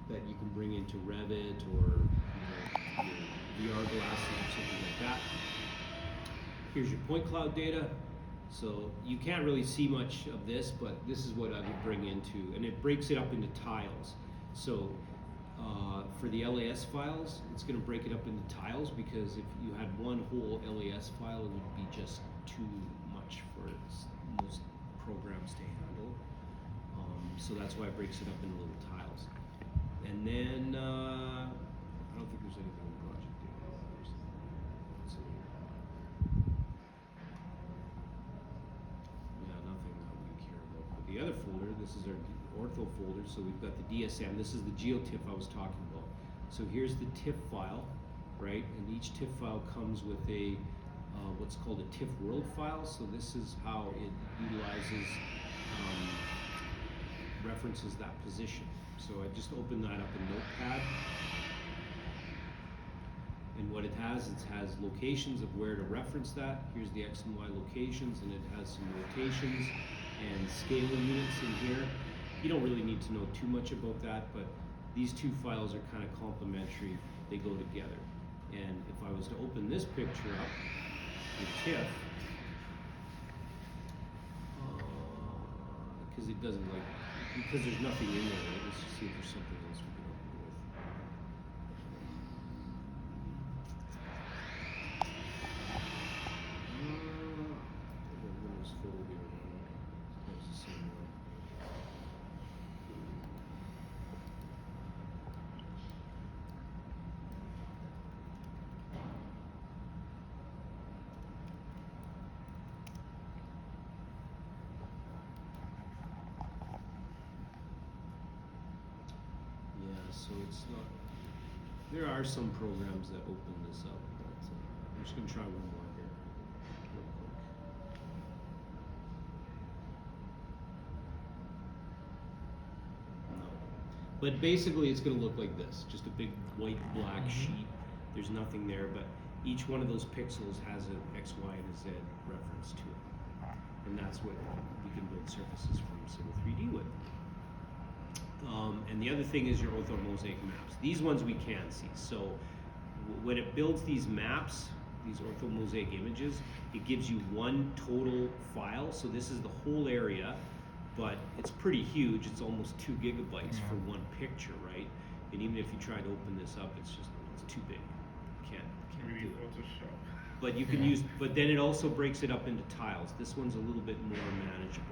that you can bring into Revit or your VR glasses or something like that. Here's your point cloud data. So you can't really see much of this, but this is what I would bring into, and it breaks it up into tiles. So for the LAS files, it's going to break it up into tiles because if you had one whole LAS file, it would be just too much for most programs to handle. So that's why it breaks it up into little tiles. And then I don't think there's anything in project data. Let's see. Yeah, nothing that we care about. But the other folder, this is our ortho folder. So we've got the DSM. This is the GeoTIFF I was talking about. So here's the TIFF file, right? And each TIFF file comes with a what's called a TIFF world file. So this is how it utilizes, references that position. So I just opened that up in Notepad. And what it has locations of where to reference that. Here's the X and Y locations, and it has some rotations and scaling units in here. You don't really need to know too much about that, but these two files are kind of complementary. They go together. And if I was to open this picture up with TIFF, because it doesn't because there's nothing in there, right? Let's just see if there's something else we can open with. Windows folder here. That's the same one. Yeah, so it's not. There are some programs that open this up, but I'm just gonna try one more here, real quick. No. But basically, it's gonna look like this, just a big white black sheet. There's nothing there, but each one of those pixels has an X, Y, and a Z reference to it. And that's what we can build surfaces from Civil 3D with. And the other thing is your orthomosaic maps. These ones we can see. So when it builds these maps, these orthomosaic images, it gives you one total file. So this is the whole area, but it's pretty huge. It's almost 2 gigabytes for one picture, right? And even if you try to open this up, it's too big. Can't Really do it. Photoshop. But you can use, but then it also breaks it up into tiles. This one's a little bit more manageable.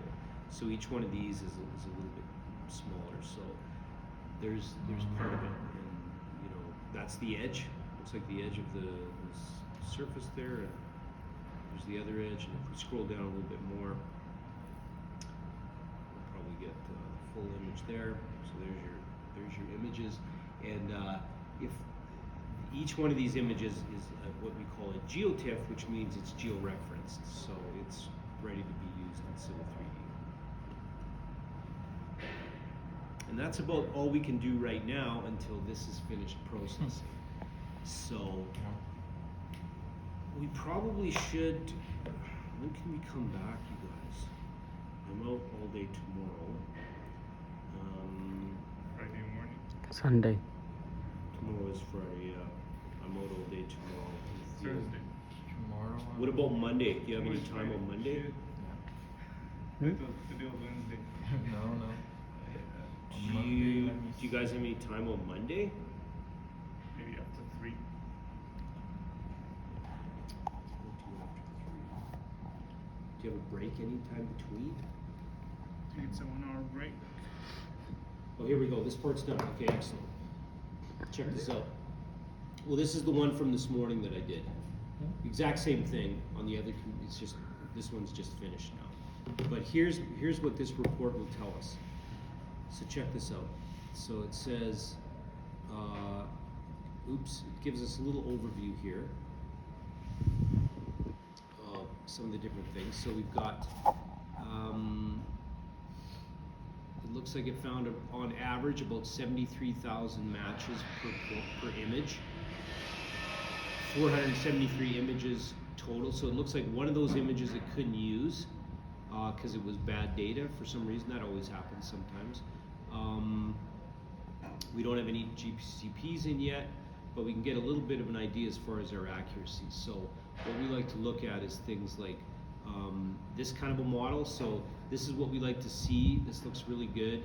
So each one of these is a little bit smaller. So there's part of it, and you know that's the edge. looks like the edge of the surface there, and there's the other edge, and if we scroll down a little bit more, we'll probably get the full image there. So there's your images, and if each one of these images is what we call a geotiff, which means it's georeferenced, so it's ready to be used in Civil 3D. And that's about all we can do right now until this is finished processing. So we probably should. When can we come back, you guys? I'm out all day tomorrow. Friday morning. Sunday. Tomorrow is Friday. I'm out all day tomorrow. Thursday. Tomorrow. What about Monday? Do you have any time on Monday? Today was Wednesday. No. Do you guys have any time on Monday? Maybe after 3. Do you have a break any time between? I think it's a 1 hour break. Oh, here we go. This part's done. Okay, excellent. Check this out. Well, this is the one from this morning that I did. Exact same thing on the other. It's just this one's just finished now. But here's what this report will tell us. So check this out. So it says, it gives us a little overview here of some of the different things. So we've got, it looks like it found on average about 73,000 matches per image. 473 images total. So it looks like one of those images it couldn't use because it was bad data for some reason. That always happens sometimes. We don't have any GCPs in yet, but we can get a little bit of an idea as far as our accuracy. So what we like to look at is things like this kind of a model. So this is what we like to see. This looks really good.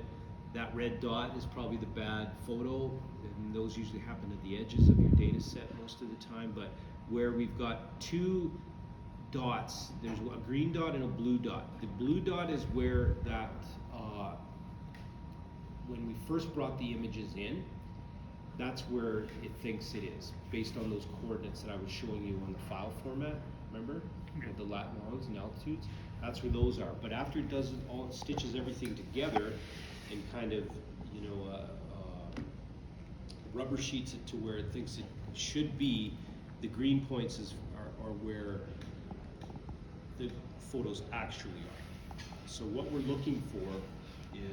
That red dot is probably the bad photo, and those usually happen at the edges of your data set most of the time. But where we've got two dots, there's a green dot and a blue dot. The blue dot is where that, when we first brought the images in, that's where it thinks it is, based on those coordinates that I was showing you on the file format, remember? With the lat longs and altitudes, that's where those are. But after it does it all, it stitches everything together and kind of, rubber sheets it to where it thinks it should be. The green points are where the photos actually are. So what we're looking for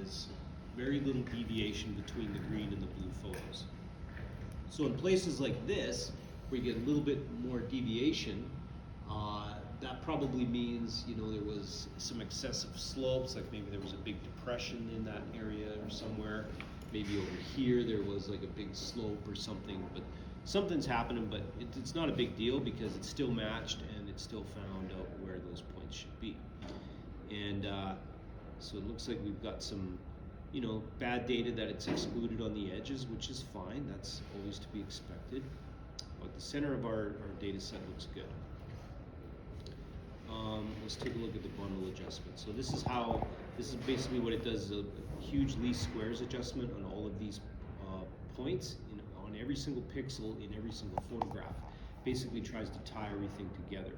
is very little deviation between the green and the blue photos. So in places like this, where you get a little bit more deviation, that probably means, there was some excessive slopes, like maybe there was a big depression in that area or somewhere. Maybe over here there was like a big slope or something, but something's happening, but it's not a big deal because it's still matched and it's still found out where those points should be. And so it looks like we've got some, bad data that it's excluded on the edges, which is fine. That's always to be expected. But the center of our data set looks good. Let's take a look at the bundle adjustment. So this is basically what it does, is a huge least squares adjustment on all of these points, on every single pixel in every single photograph. Basically tries to tie everything together.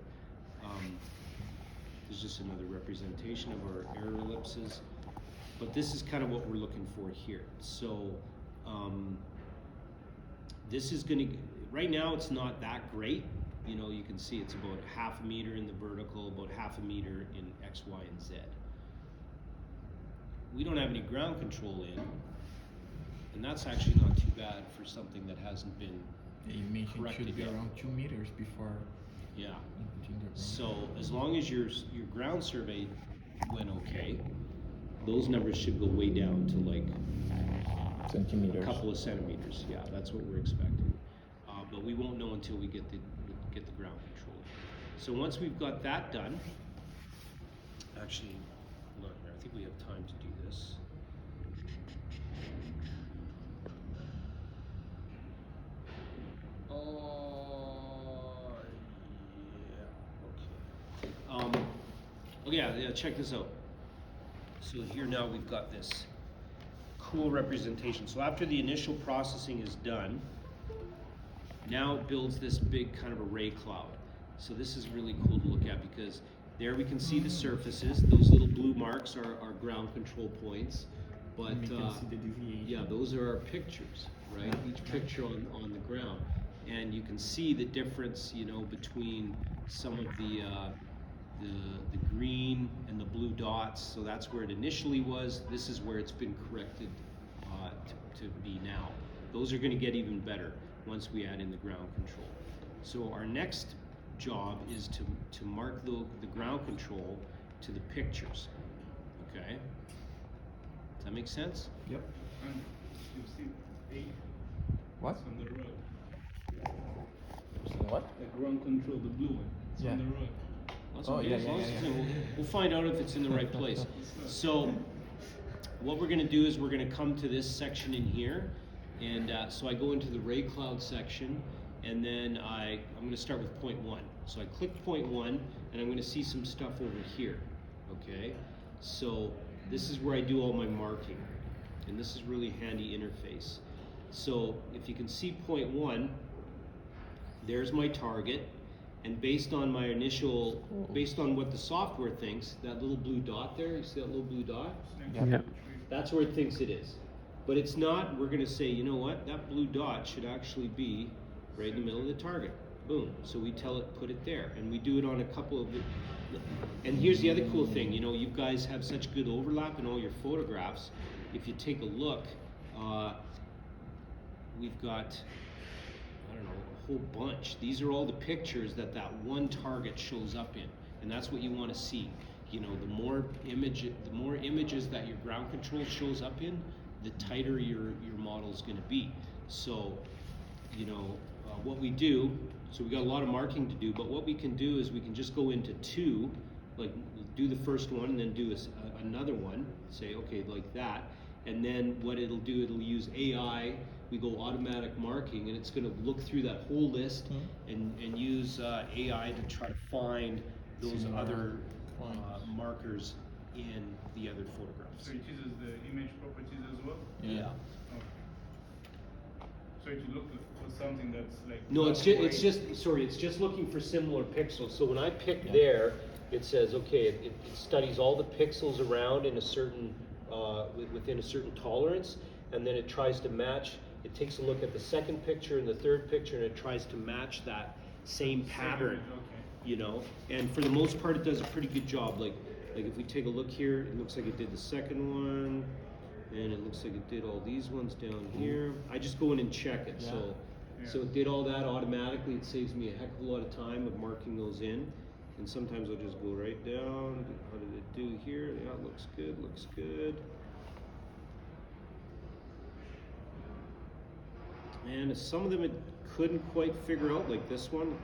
There's just another representation of our error ellipses. But this is kind of what we're looking for here. So this is going to, right now it's not that great. You can see it's about 0.5 meter in the vertical, about 0.5 meter in X, Y, and Z. We don't have any ground control in, and that's actually not too bad for something that hasn't been You mentioned it corrected should be yet. around 2 meters before Yeah. inputting the ground. So as long as your ground survey went okay, those numbers should go way down to like centimeters. a couple of centimeters. Yeah, that's what we're expecting. But we won't know until we get the ground control. So once we've got that done, actually, hold on here. I think we have time to do this. Yeah, check this out. So here now we've got this cool representation. So after the initial processing is done, now it builds this big kind of array cloud. So this is really cool to look at because there we can see the surfaces. Those little blue marks are ground control points. But And you can see the deviation. yeah, those are our pictures, right? Each picture on the ground. And you can see the difference, you know, between some of the green and the blue dots. So that's where it initially was. This is where it's been corrected to be now. Those are going to get even better once we add in the ground control. So our next job is to mark the ground control to the pictures. Okay? Does that make sense? Yep. And you see A What? it's on the road. What? The ground control, the blue one. It's Yeah. on the road. That's Oh, okay, yeah, as yeah, long as yeah, it's yeah. in- we'll find out if it's in the right place. So what we're gonna do is we're gonna come to this section in here. And so I go into the ray cloud section, and then I'm gonna start with point 1. So I click point 1, and I'm gonna see some stuff over here, okay? So this is where I do all my marking, and this is really handy interface. So if you can see point 1, there's my target, and based on my initial, based on what the software thinks, that little blue dot there, you see that little blue dot? Yeah. That's where it thinks it is. But it's not. We're gonna say, you know what, that blue dot should actually be right in the middle of the target. Boom. So we tell it, put it there, and we do it on a couple of the, and here's the other cool thing, you know, you guys have such good overlap in all your photographs. If you take a look, we've got, I don't know, a whole bunch. These are all the pictures that one target shows up in, and that's what you want to see. You know, the more images that your ground control shows up in, the tighter your model is going to be. So, you know, what we do, so we got a lot of marking to do, but what we can do is we can just go into 2, like do the first one and then do another one, say, okay, like that. And then what it'll do, it'll use AI. We go automatic marking, and it's going to look through that whole list and use AI to try to find those Similar other points. markers in the other photographs. So it uses the image properties as well? Yeah. Okay. So it look for something that's like No, it's black and it's just looking for similar pixels. So when I pick there, it says, okay, it studies all the pixels around in a certain, within a certain tolerance, and then it tries to match, it takes a look at the second picture and the third picture, and it tries to match that same pattern, okay. you know? And for the most part, it does a pretty good job. Like if we take a look here, it looks like it did the second one, and it looks like it did all these ones down here. I just go in and check it, so. Yeah. So it did all that automatically. It saves me a heck of a lot of time of marking those in. And sometimes I'll just go right down. How did it do here? Yeah, it looks good, looks good. And some of them it couldn't quite figure out, like this one,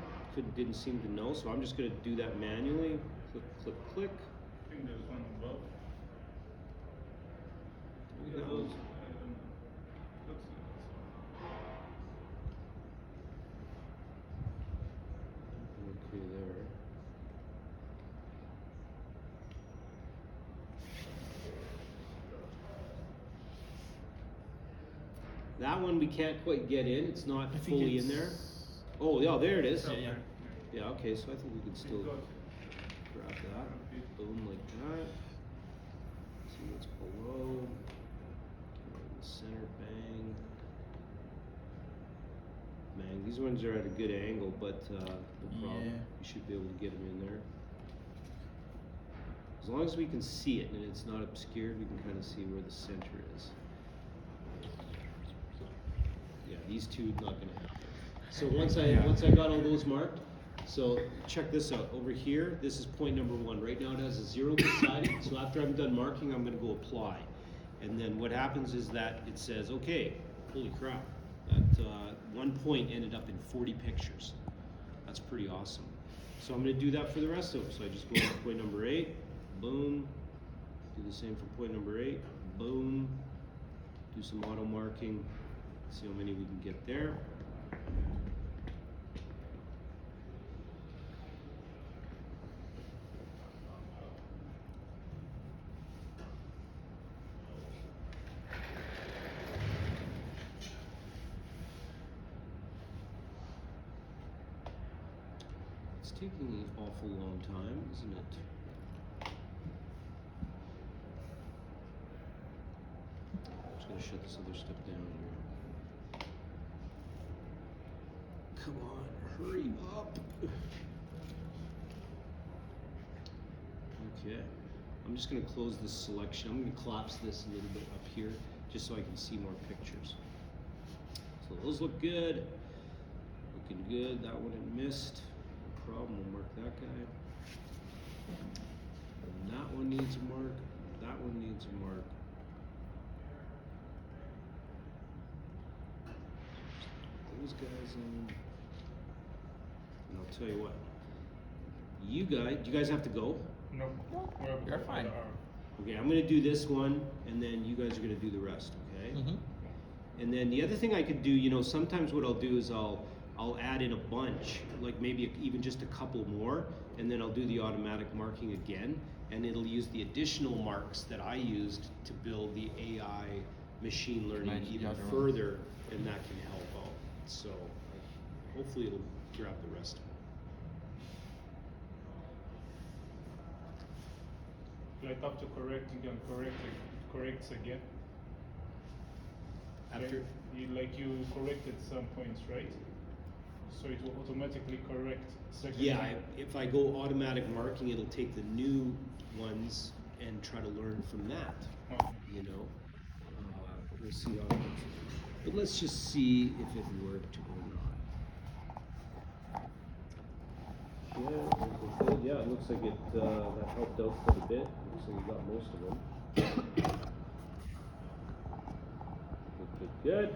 didn't seem to know. So I'm just gonna do that manually. Click, click, click. I think there's one above. There we go. Looks like Okay, there. That one we can't quite get in. It's not I think fully in there. it's- Oh, yeah, there it is. Okay. yeah. Yeah, okay, so I think we could still It got grab Okay. that. Boom, like that. See what's below. Right in the center, bang. Bang. These ones are at a good angle, but no problem. Yeah. You should be able to get them in there. As long as we can see it and it's not obscured, we can kind of see where the center is. Yeah, these two not gonna happen. So once I got all those marked, so check this out. Over here, this is point number 1. Right now it has a 0 beside it. So after I'm done marking, I'm gonna go apply. And then what happens is that it says, okay, holy crap, that 1 point ended up in 40 pictures. That's pretty awesome. So I'm gonna do that for the rest of them. So I just go to point number 8, boom. Do the same for point number 8, boom. Do some auto marking. See how many we can get there. It's taking an awful long time, isn't it? I'm just gonna shut this other stuff down here. Come on, hurry up. Okay, I'm just gonna close this selection. I'm gonna collapse this a little bit up here, just so I can see more pictures. So those look good. Looking good. That one it missed. No problem. We'll mark that guy. And that one needs a mark. That one needs a mark. Those guys in. And I'll tell you what. You guys, do you guys have to go? No. You're fine. Okay, I'm gonna do this one, and then you guys are gonna do the rest. Okay. Mm-hmm. And then the other thing I could do, you know, sometimes what I'll do is I'll add in a bunch, like maybe even just a couple more, and then I'll do the automatic marking again, and it'll use the additional marks that I used to build the AI machine learning Nice, the even other ones. further, and that can help out. So hopefully it'll grab the rest. Like after correct, you can correct again. After, You corrected some points, right? So it will automatically correct second. yeah, if I go automatic marking, it'll take the new ones and try to learn from that. Oh, You know, we'll see how it works. But let's just see if it worked or not. Yeah, it good. Yeah, it looks like it that helped out quite a bit. Looks like we got most of them. Good.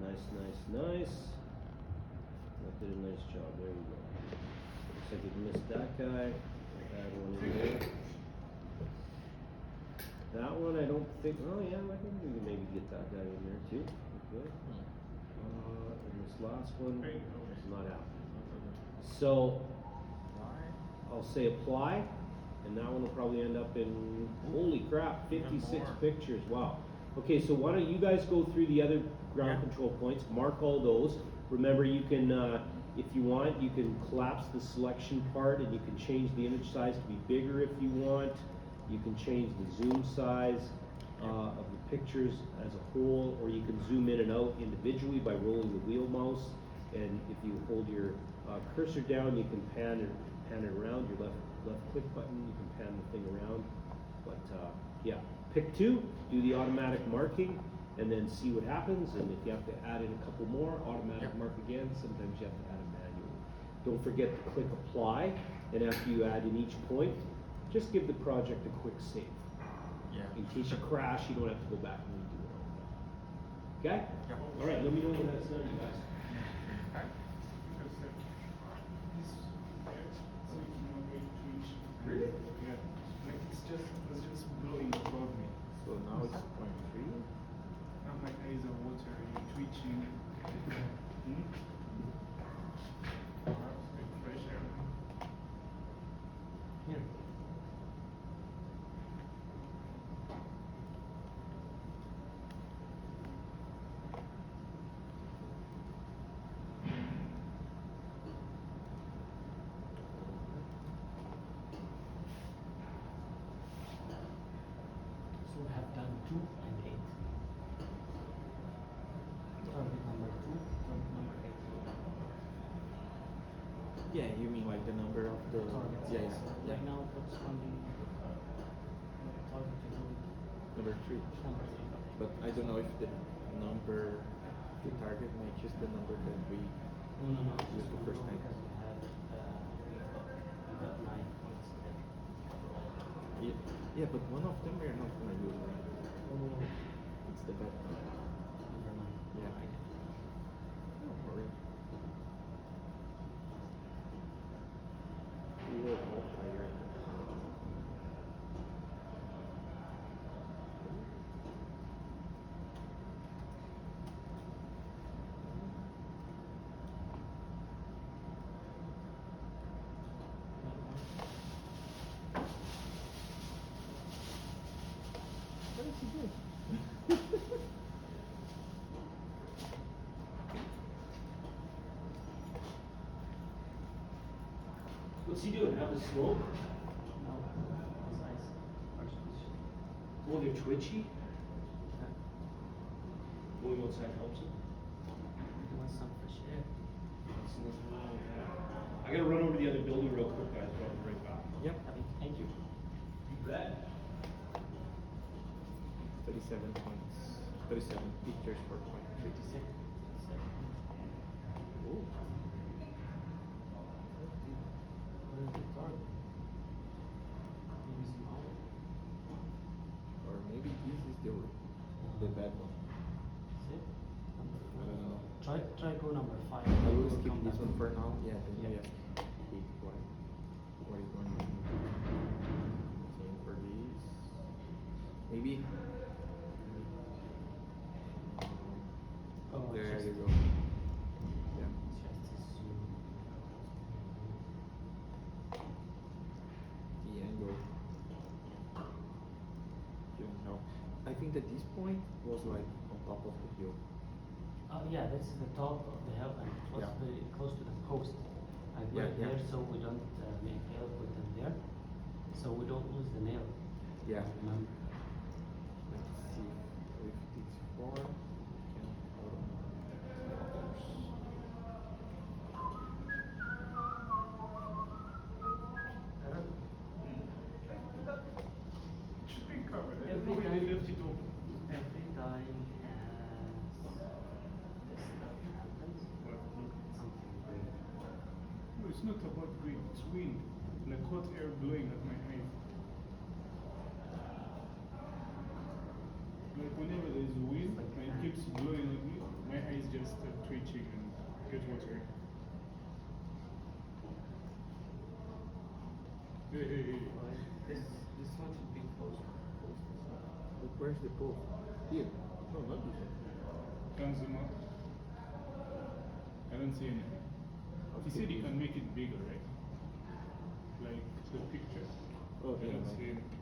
Nice. That did a nice job. There we go. Looks like we missed that guy. Add one in there. That one I don't think. Oh yeah, I think we can maybe get that guy in there too. Okay. And this last one is not happening. So I'll say apply, and that one will probably end up in holy crap, 56 more. pictures. Wow. Okay, so why don't you guys go through the other ground Yeah. control points, mark all those. Remember, you can, if you want, you can collapse the selection part, and you can change the image size to be bigger if you want. You can change the zoom size of the pictures as a whole, or you can zoom in and out individually by rolling the wheel mouse. And if you hold your cursor down, you can pan it around. Your left click button, you can pan the thing around. But yeah, pick two, do the automatic marking, and then see what happens. And if you have to add in a couple more, automatic mark again. Sometimes you have to add a manual. Don't forget to click apply, and after you add in each point, just give the project a quick save. Yeah. In case you crash, you don't have to go back and redo it all. Okay? Yeah. All right, let me know when that's done, you guys. Really? Yeah. Like it's just blowing above me. So now it's 0.3. Now my eyes are watering, twitching. Perhaps with fresh air. Here. So we have done 2 and 8. Target number 2, target number 8. Yeah, you mean like the number of the Target yeah, size. yeah. Right now, what's on the target to do Number 3. number 3. But I don't know if the number to target matches the number that we No. used the first time. Because we got 9 points there. Yeah, but one of them we are not gonna use. Right? Oh, It's the bad one. number 9. Yeah. Don't worry. We were all tired. What did you do? What's he doing? Have a smoke? No, his eyes are twitching. Oh, they're twitchy? Yeah. Going outside helps him. He wants some fresh air. I gotta run over to the other building real quick, guys, but I'll be right back. Yep. Thank you. You bet. 37 pictures per point. 56. Oh. Where is the target? Maybe some out. Or maybe this is the bad one. Is it? Number I don't know. Try go number 5. I will We'll skip come this back. one for now. Yeah, then Yeah. we have what is going on. Same for this. Maybe. Oh, There just- you go. Yeah. Just assume. The angle. Didn't help. I think that this point was like on top of the hill. Yeah, this is the top of the hill and close, Yeah. very close to the post. I put Yeah, it yeah. there so we don't make hail with them there. So we don't lose the nail. Yeah. Remember? Let's see if it's 4. Can hold on. Should be covered. I don't Every know why time- they left it open. Every time this stuff happens, What? something great. No, it's not about wind, it's wind. Like hot air blowing at my eyes. Like whenever there's wind Like and it fan. keeps blowing at me, my eyes just start twitching and get watery. Hey, hey, hey. This one should be closer. But where's the post? Here. No, not this one. Can zoom out. I don't see anything. He said you can make it bigger, right? Like the picture. Oh, I yeah, don't like- see anything.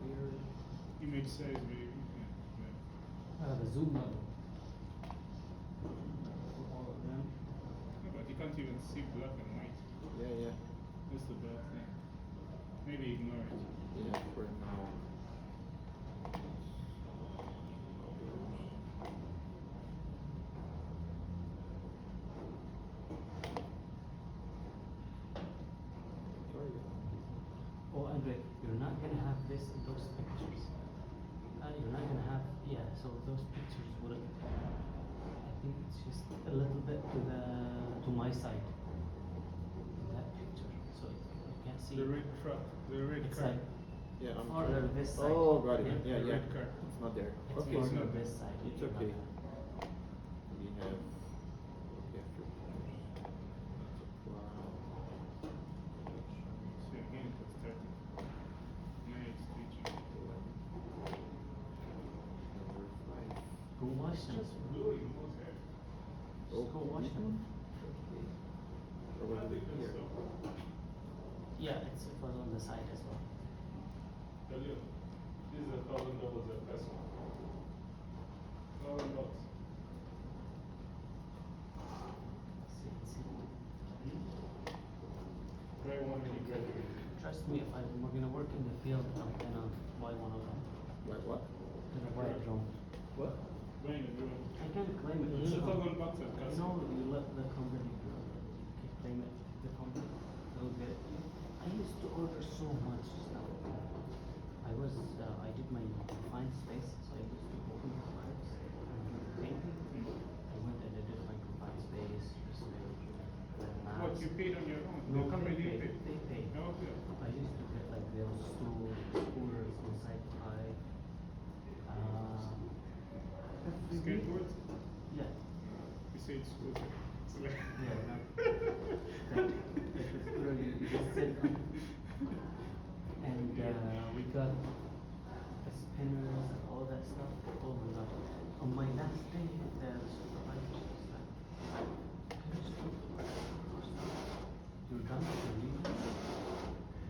Here. Image size maybe. Yeah. The zoom level. For all of them. No, but you can't even see black and white. Yeah, yeah. That's the bad thing. Maybe ignore it. Yeah, for now. Sorry. Oh, Andre, you're not gonna have this in those pictures. You're not gonna have, yeah, so those pictures wouldn't. I think it's just a little bit to my side. In that picture, so you can't see. The red truck, the red It's car. like Yeah, I'm farther trying. this side. Oh, got it. Yeah. Yeah, The yeah. red car. It's not there. It's Okay, it's farther not this side. It's you're not okay. gonna- we have. Okay, after wow. See again it was 30. Now it's twitching. Number 5. Go wash them. Just blowing hot air. Oh, Just go wash this them. one? Okay. Probably here. Yeah, it was on the side as well. Tell you, this is $1,000 a peso. $1,000. See. Try one when you graduate. Trust me, if we're gonna work in the field, I'm gonna buy one of them. Wait, what? Gonna buy a drone. What? Buying a drone. I can't claim it. It's You know, $1,000 at you Casa. know, you let the company can claim it. The company, they'll get it. I used to order so much stuff. I did my confined space, so I used to open the files and do the painting. I went and I did my confined space, just the What, maps. you paid on your own? No, The company they paid? paid. They paid. Oh, okay. I used to get like those stools, scooters on site high. Every week- Skateboards? Yeah. You say it's good. It's like Yeah, no. Like a scooter you just sit on. And we got the spinners and all that stuff. Oh my god. On my last day, the supervisor was like, "Can you stop for stuff? You're done with the meeting?"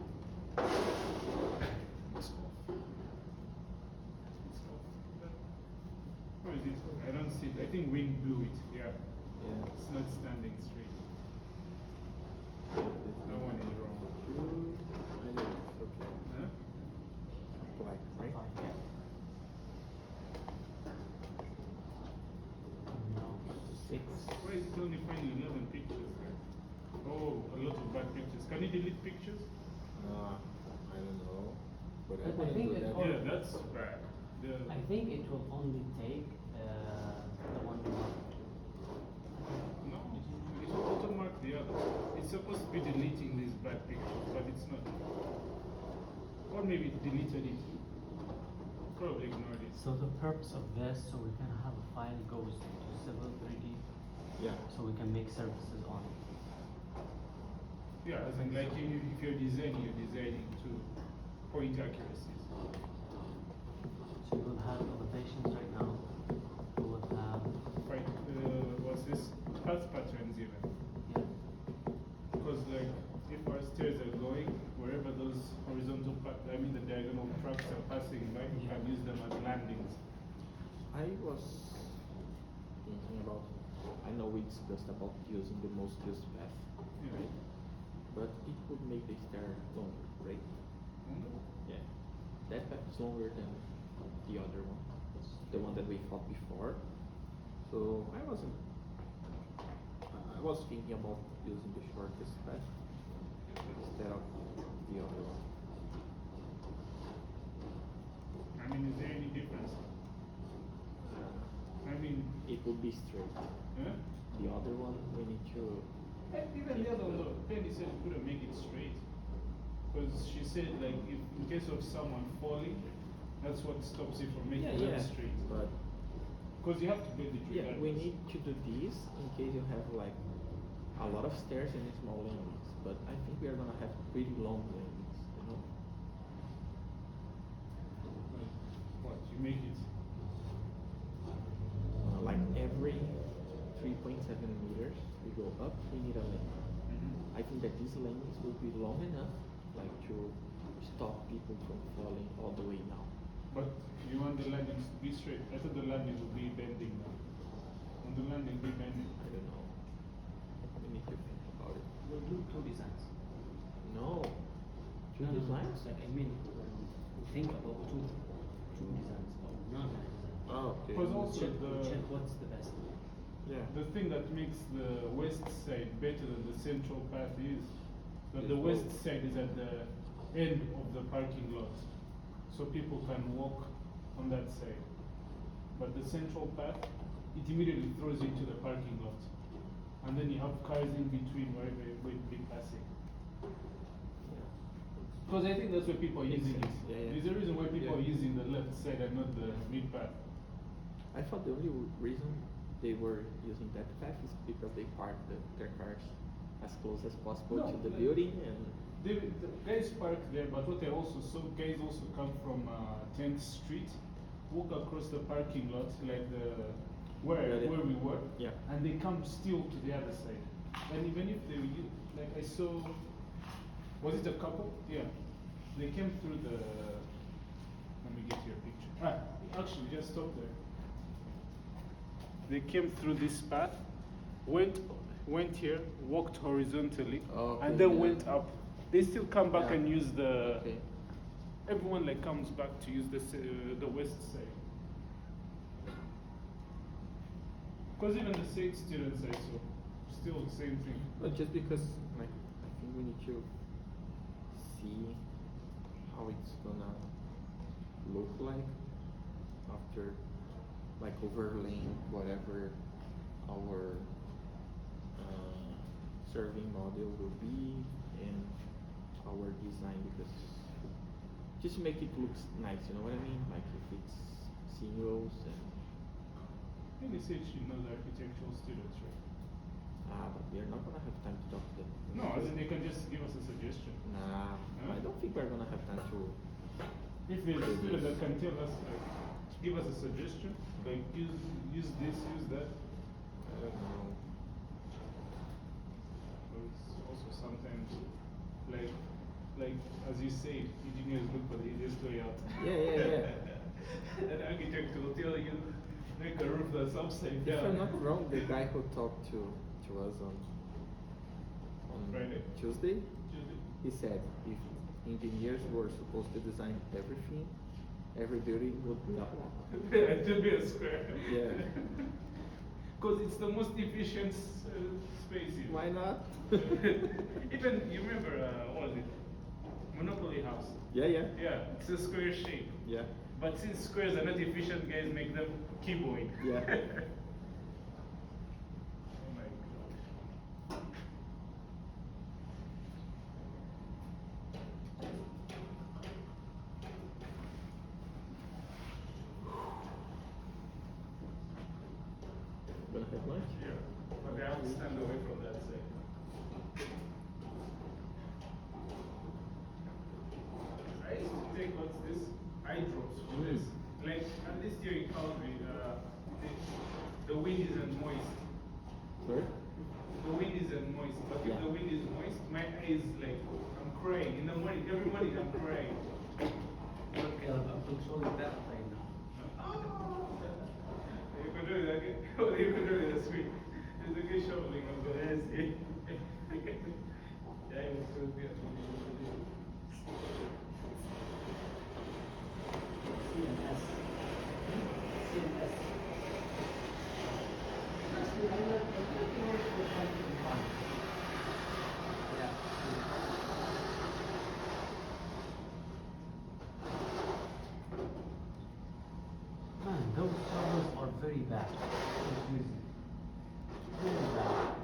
What is it? I don't see it. I think wind blew it. Yeah. Yeah. It's not standing straight. guys only find 11 pictures, right? Oh, a lot of bad pictures. Can you delete pictures? I don't know, but I I wouldn't think do it that. all- Yeah, that's bad. I think it will only take the one you want. No, it will auto-mark the others. It's supposed to be deleting these bad pictures, but it's not. Or maybe it deleted it. Probably ignored it. So the purpose of this, so we can have a file goes to Civil 3D, Yeah. so we can make services on it. Yeah, as in like if you're designing to point accuracies. So you will have elevations right now. You will have Right, what's this? Path patterns even. yeah. Because like if our stairs are going, wherever those horizontal, the diagonal tracks are passing by, you can use them as landings. I was thinking about, I know we discussed about using the most used path, Yeah. right? But it would make the stair longer, right? Yeah. That path is longer than the other one, the one that we thought before. So I was thinking about using the shortest path instead of the other one. I mean, is there any difference? I mean, It would be straight. huh? The other one, we need to. Even the other one, though, Penny said we couldn't make it straight. Because she said, like, if in case of someone falling, that's what stops it from making it straight. But Because you have to build it yeah, we regardless. need to do this in case you have like a lot of stairs and small landings. But I think we are gonna have pretty long landings, you know. Like, what, you make it, Like every 3.7 meters we go up, we need a landing. I think that these landings will be long enough, like to stop people from falling all the way down. but you want the landings to be straight. I thought the landing would be bending now. On the landing be bending. I don't know. We need to think about it. We'll do two designs. No. Two No, no, no, designs? Like I mean, think about two designs, not one design. Oh, okay. Because also Check what's the best. Yeah. the thing that makes the west side better than the central path is that Is the west both. side is at the end of the parking lot. So people can walk on that side. But the central path, it immediately throws you into the parking lot. And then you have cars in between wherever you're going to be passing. Because I think that's why people are Makes using it. sense. Yeah, yeah. There's a reason why people are Yeah. using the left side and not the mid path. I thought the only reason they were using that path is because they parked their cars as close as possible No, to the like- building and The guys park there, but what I also saw, guys also come from 10th Street, walk across the parking lot, like where we were, Yeah. and they come still to the other side. And even if they like I saw, was it a couple? Yeah, they came through the. Let me get your picture. Actually, just stop there. They came through this path, went here, walked horizontally, Okay, and then yeah. went up. They still come back Yeah. and use the. Okay. Everyone like comes back to use the west side. Because even the same students I saw, still the same thing. But just because like I think we need to see how it's gonna look like after like overlaying whatever our serving model will be and our design, because just to make it look nice, you know what I mean? Like if it's sinuous and And they said she knows architectural students, right? but we are not gonna have time to talk to them. No, as in they can just give us a suggestion. Nah, Huh? I don't think we're gonna have time to. If there's a student that can tell us, like, give us a suggestion, like use this, use that. I don't know. It's also sometimes, like as you say, engineers look for the easiest way out. Yeah. An architect will tell you, make a roof that's upside If I'm down. not wrong, the guy who talked to us on Friday. Tuesday, he said if engineers were supposed to design everything, every building would be up. It should be a square. Yeah. Because it's the most efficient space here. Why not? Even, you remember, what was it? Monopoly House. Yeah, yeah. Yeah, it's a square shape. Yeah. But since squares are not efficient, guys make them cuboid. Yeah. Oh my god. Gonna have lunch? Yeah. Okay, I will stand away from that side. I used to take what's this? Eye drops for this. Like at least here in Calgary, the wind isn't moist. Sorry? The wind isn't moist, but if Yeah. the wind is moist, my eye is like I'm crying in the morning. Every morning I'm crying. Okay, I'm controlling that right now. You can do it again. Oh, you can do it this week. There's a good shoveling of the ass. Yeah, it was so good. CMS. CMS. Actually, I like the work for something fun. Yeah. Man, those troubles are very bad. Confusing. Very bad.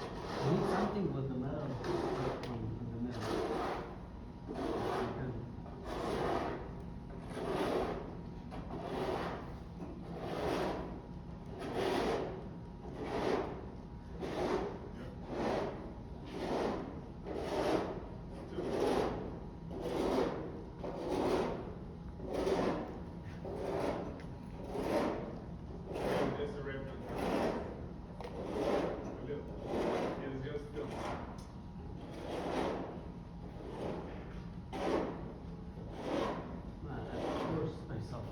I need something with the metal in the middle. Just a red one. A little. It's just film. Man, I force myself.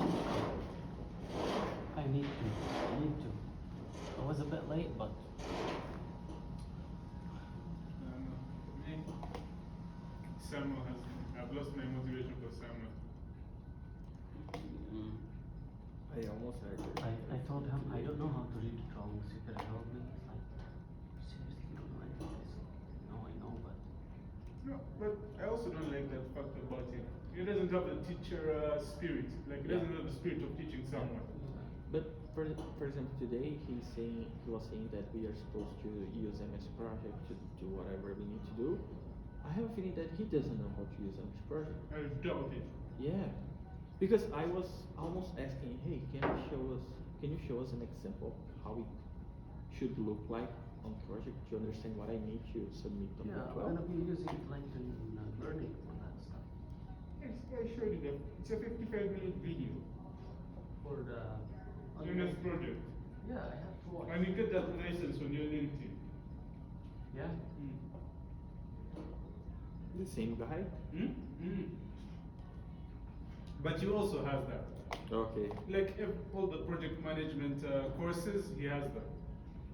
I need to. I need to. I was a bit late, but Me, Samuel has. I've lost my motivation for Samuel. I almost had it. I told him I don't know how to read drawings. You could help me. He's like, seriously, you don't know anything. I said, no, I know, but No, but I also don't like that fact about him. He doesn't have the teacher spirit. Like he doesn't have the spirit of teaching someone. But for example, today he was saying that we are supposed to use MS Project to do whatever we need to do. I have a feeling that he doesn't know how to use MS Project. I doubt it. Yeah, because I was almost asking, hey, can you show us an example how it should look like on project to understand what I need to submit on yeah, the we're 12? gonna be using LinkedIn Learning for that stuff. Yes, I showed you that. It's a 55-minute video. For the MS Project. Yeah, I have to watch. And you get that license on your LinkedIn. Yeah. The same guy? But you also have that. Okay. Like all the project management courses, he has that.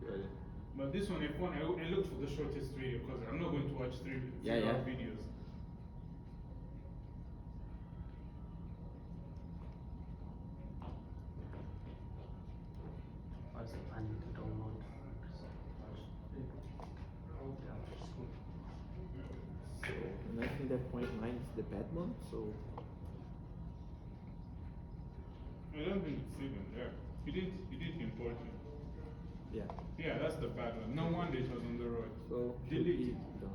Good. But this one, F1, I looked for the shortest video because I'm not going to watch three Yeah, hour yeah. videos. I was planning to download this after school. So, and I think that point 9 is the bad one, so I don't think it's even there. You didn't import it. yeah. Yeah, that's the bad one. No wonder it was on the road. So should Delete be it. done.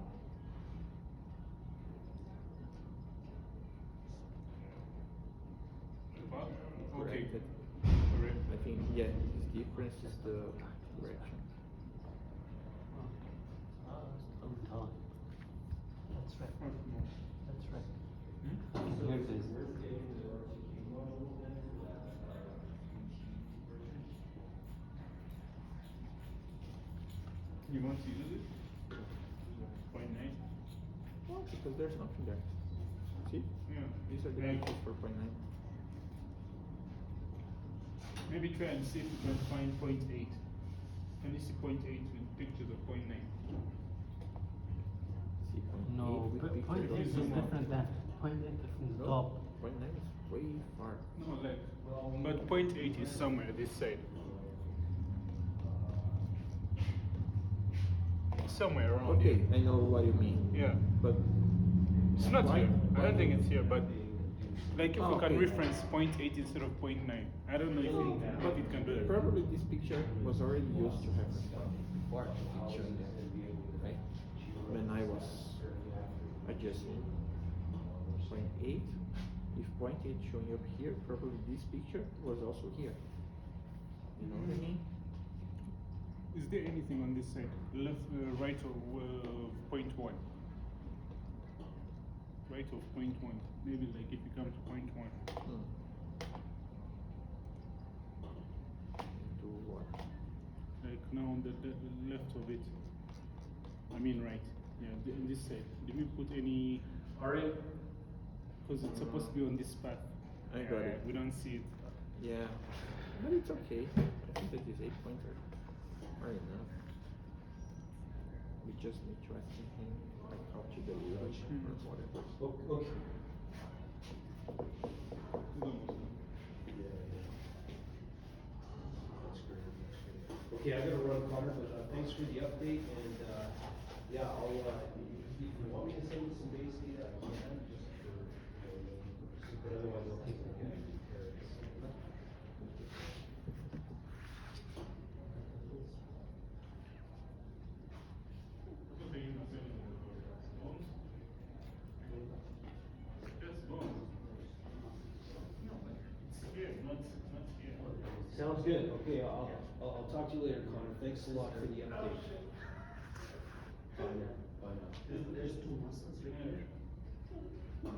What? Okay. Corrected. Correct. I think yeah, this difference is the correction. I'm telling. That's right. That's right. Hmm? Here it is. You want to use it? 0.9? Well, because there's nothing there. See? Yeah. These are the Like, pictures for point 9. maybe try and see if you can find 0.8. Can you see 0.8 with pictures of 0.9? See point No, 8 with point pictures eight is zoom out. different than point eight is from the No, top. point 9 is way far. No, like, but 0.8 is somewhere this side. somewhere around Okay, here. I know what you mean. Yeah. But It's not why- here. I why- don't think it's here, but like if Oh, we can okay. reference 0.8 instead of 0.9. I don't know if it can do that. Probably this picture was already used to have a picture there, right? When I was adjusting 0.8, if 0.8 showing up here, probably this picture was also here. You know what I mean? Is there anything on this side? Left, right of 0.1? Right of 0.1. Maybe like if you come to 0.1. Do what? Like now on the left of it. I mean right. Yeah, on this side. Did we put any... Alright. Because it's supposed to be on this path. I got it. We don't see it. Yeah, but it's okay. I think that is 8 pointer are enough. We just need to ask him like how to deliver or whatever. Okay. It's almost done. Okay, I gotta run, Connor, but thanks for the update, and yeah, I'll, if you want me to send you some base data, I can, just for, but otherwise I'll take a look at it. Sounds good, okay, I'll talk to you later, Connor, thanks a lot for the update. Bye now, bye now. There's two muscles right here. No,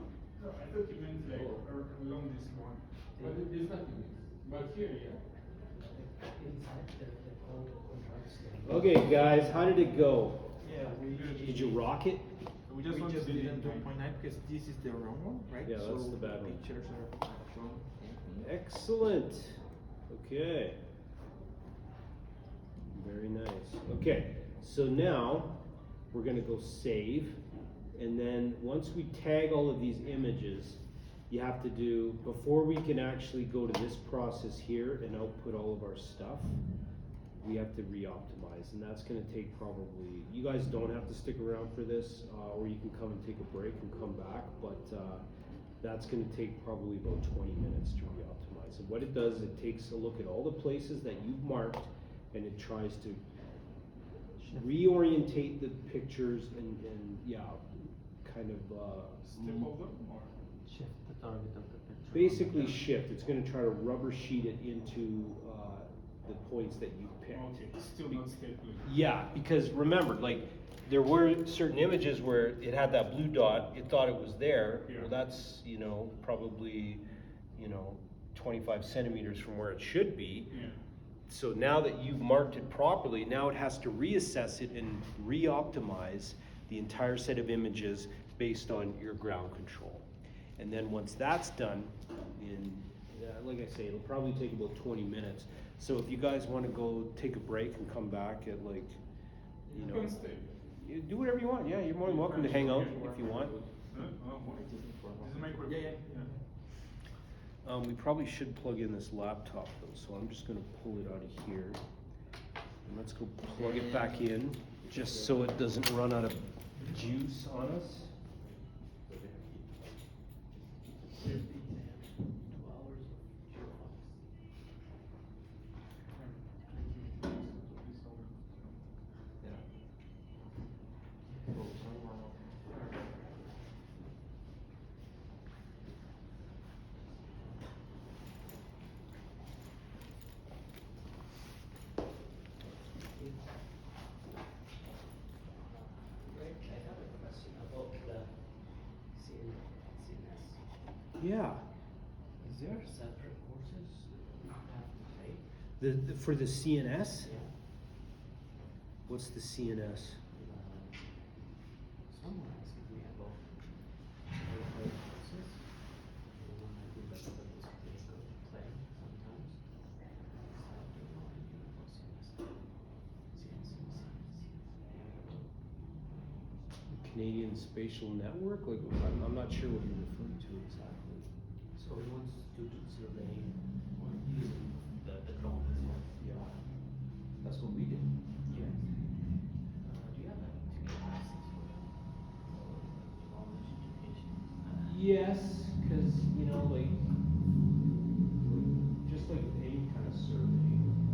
I thought you meant like along this one. But there's nothing. But here, yeah. Inside the cold contrast. Okay, guys, how did it go? Yeah, Did you rock it? We we want just to do didn't do it 0.9 because this is the wrong one, right? Yeah, that's so the bad one. pictures are showing. Excellent. Okay. Very nice. Okay, so now we're gonna go save, and then once we tag all of these images, you have to do, before we can actually go to this process here and output all of our stuff, we have to re-optimize, and that's gonna take probably, you guys don't have to stick around for this, or you can come and take a break and come back, but that's gonna take probably about 20 minutes to re-optimize. And what it does, it takes a look at all the places that you've marked, and it tries to reorientate the pictures and yeah, kind of Step over or? Shift the target of the picture. basically shift. It's gonna try to rubber sheet it into the points that you picked. Okay, still not stapling. Yeah, because remember, like, there were certain images where it had that blue dot, it thought it was there. Yeah. Well, that's, probably, 25 centimeters from where it should be. Yeah. So now that you've marked it properly, now it has to reassess it and re-optimize the entire set of images based on your ground control. And then once that's done, like I say, it'll probably take about 20 minutes. So if you guys want to go take a break and come back at like, You can stay. you do whatever you want. Yeah, you're more than welcome to hang out if you want. Huh? Oh, what? Is the microphone? Yeah. We probably should plug in this laptop though, so I'm just gonna pull it out of here. And let's go plug it back in, just so it doesn't run out of juice on us. 2 hours of pure fox. Greg, I have a question about the CNS. Yeah. Is there separate courses you have to take? For the CNS? Yeah. What's the CNS? Someone asked me about courses. The one I do like the musical play sometimes. So I don't know anything about CNS. Canadian Spatial Network? Like, I'm not sure what you're referring to exactly. So he wants to do surveying using the drone as well. Yeah. That's what we did. Yes. Do you have a Yes, cause, you know, like,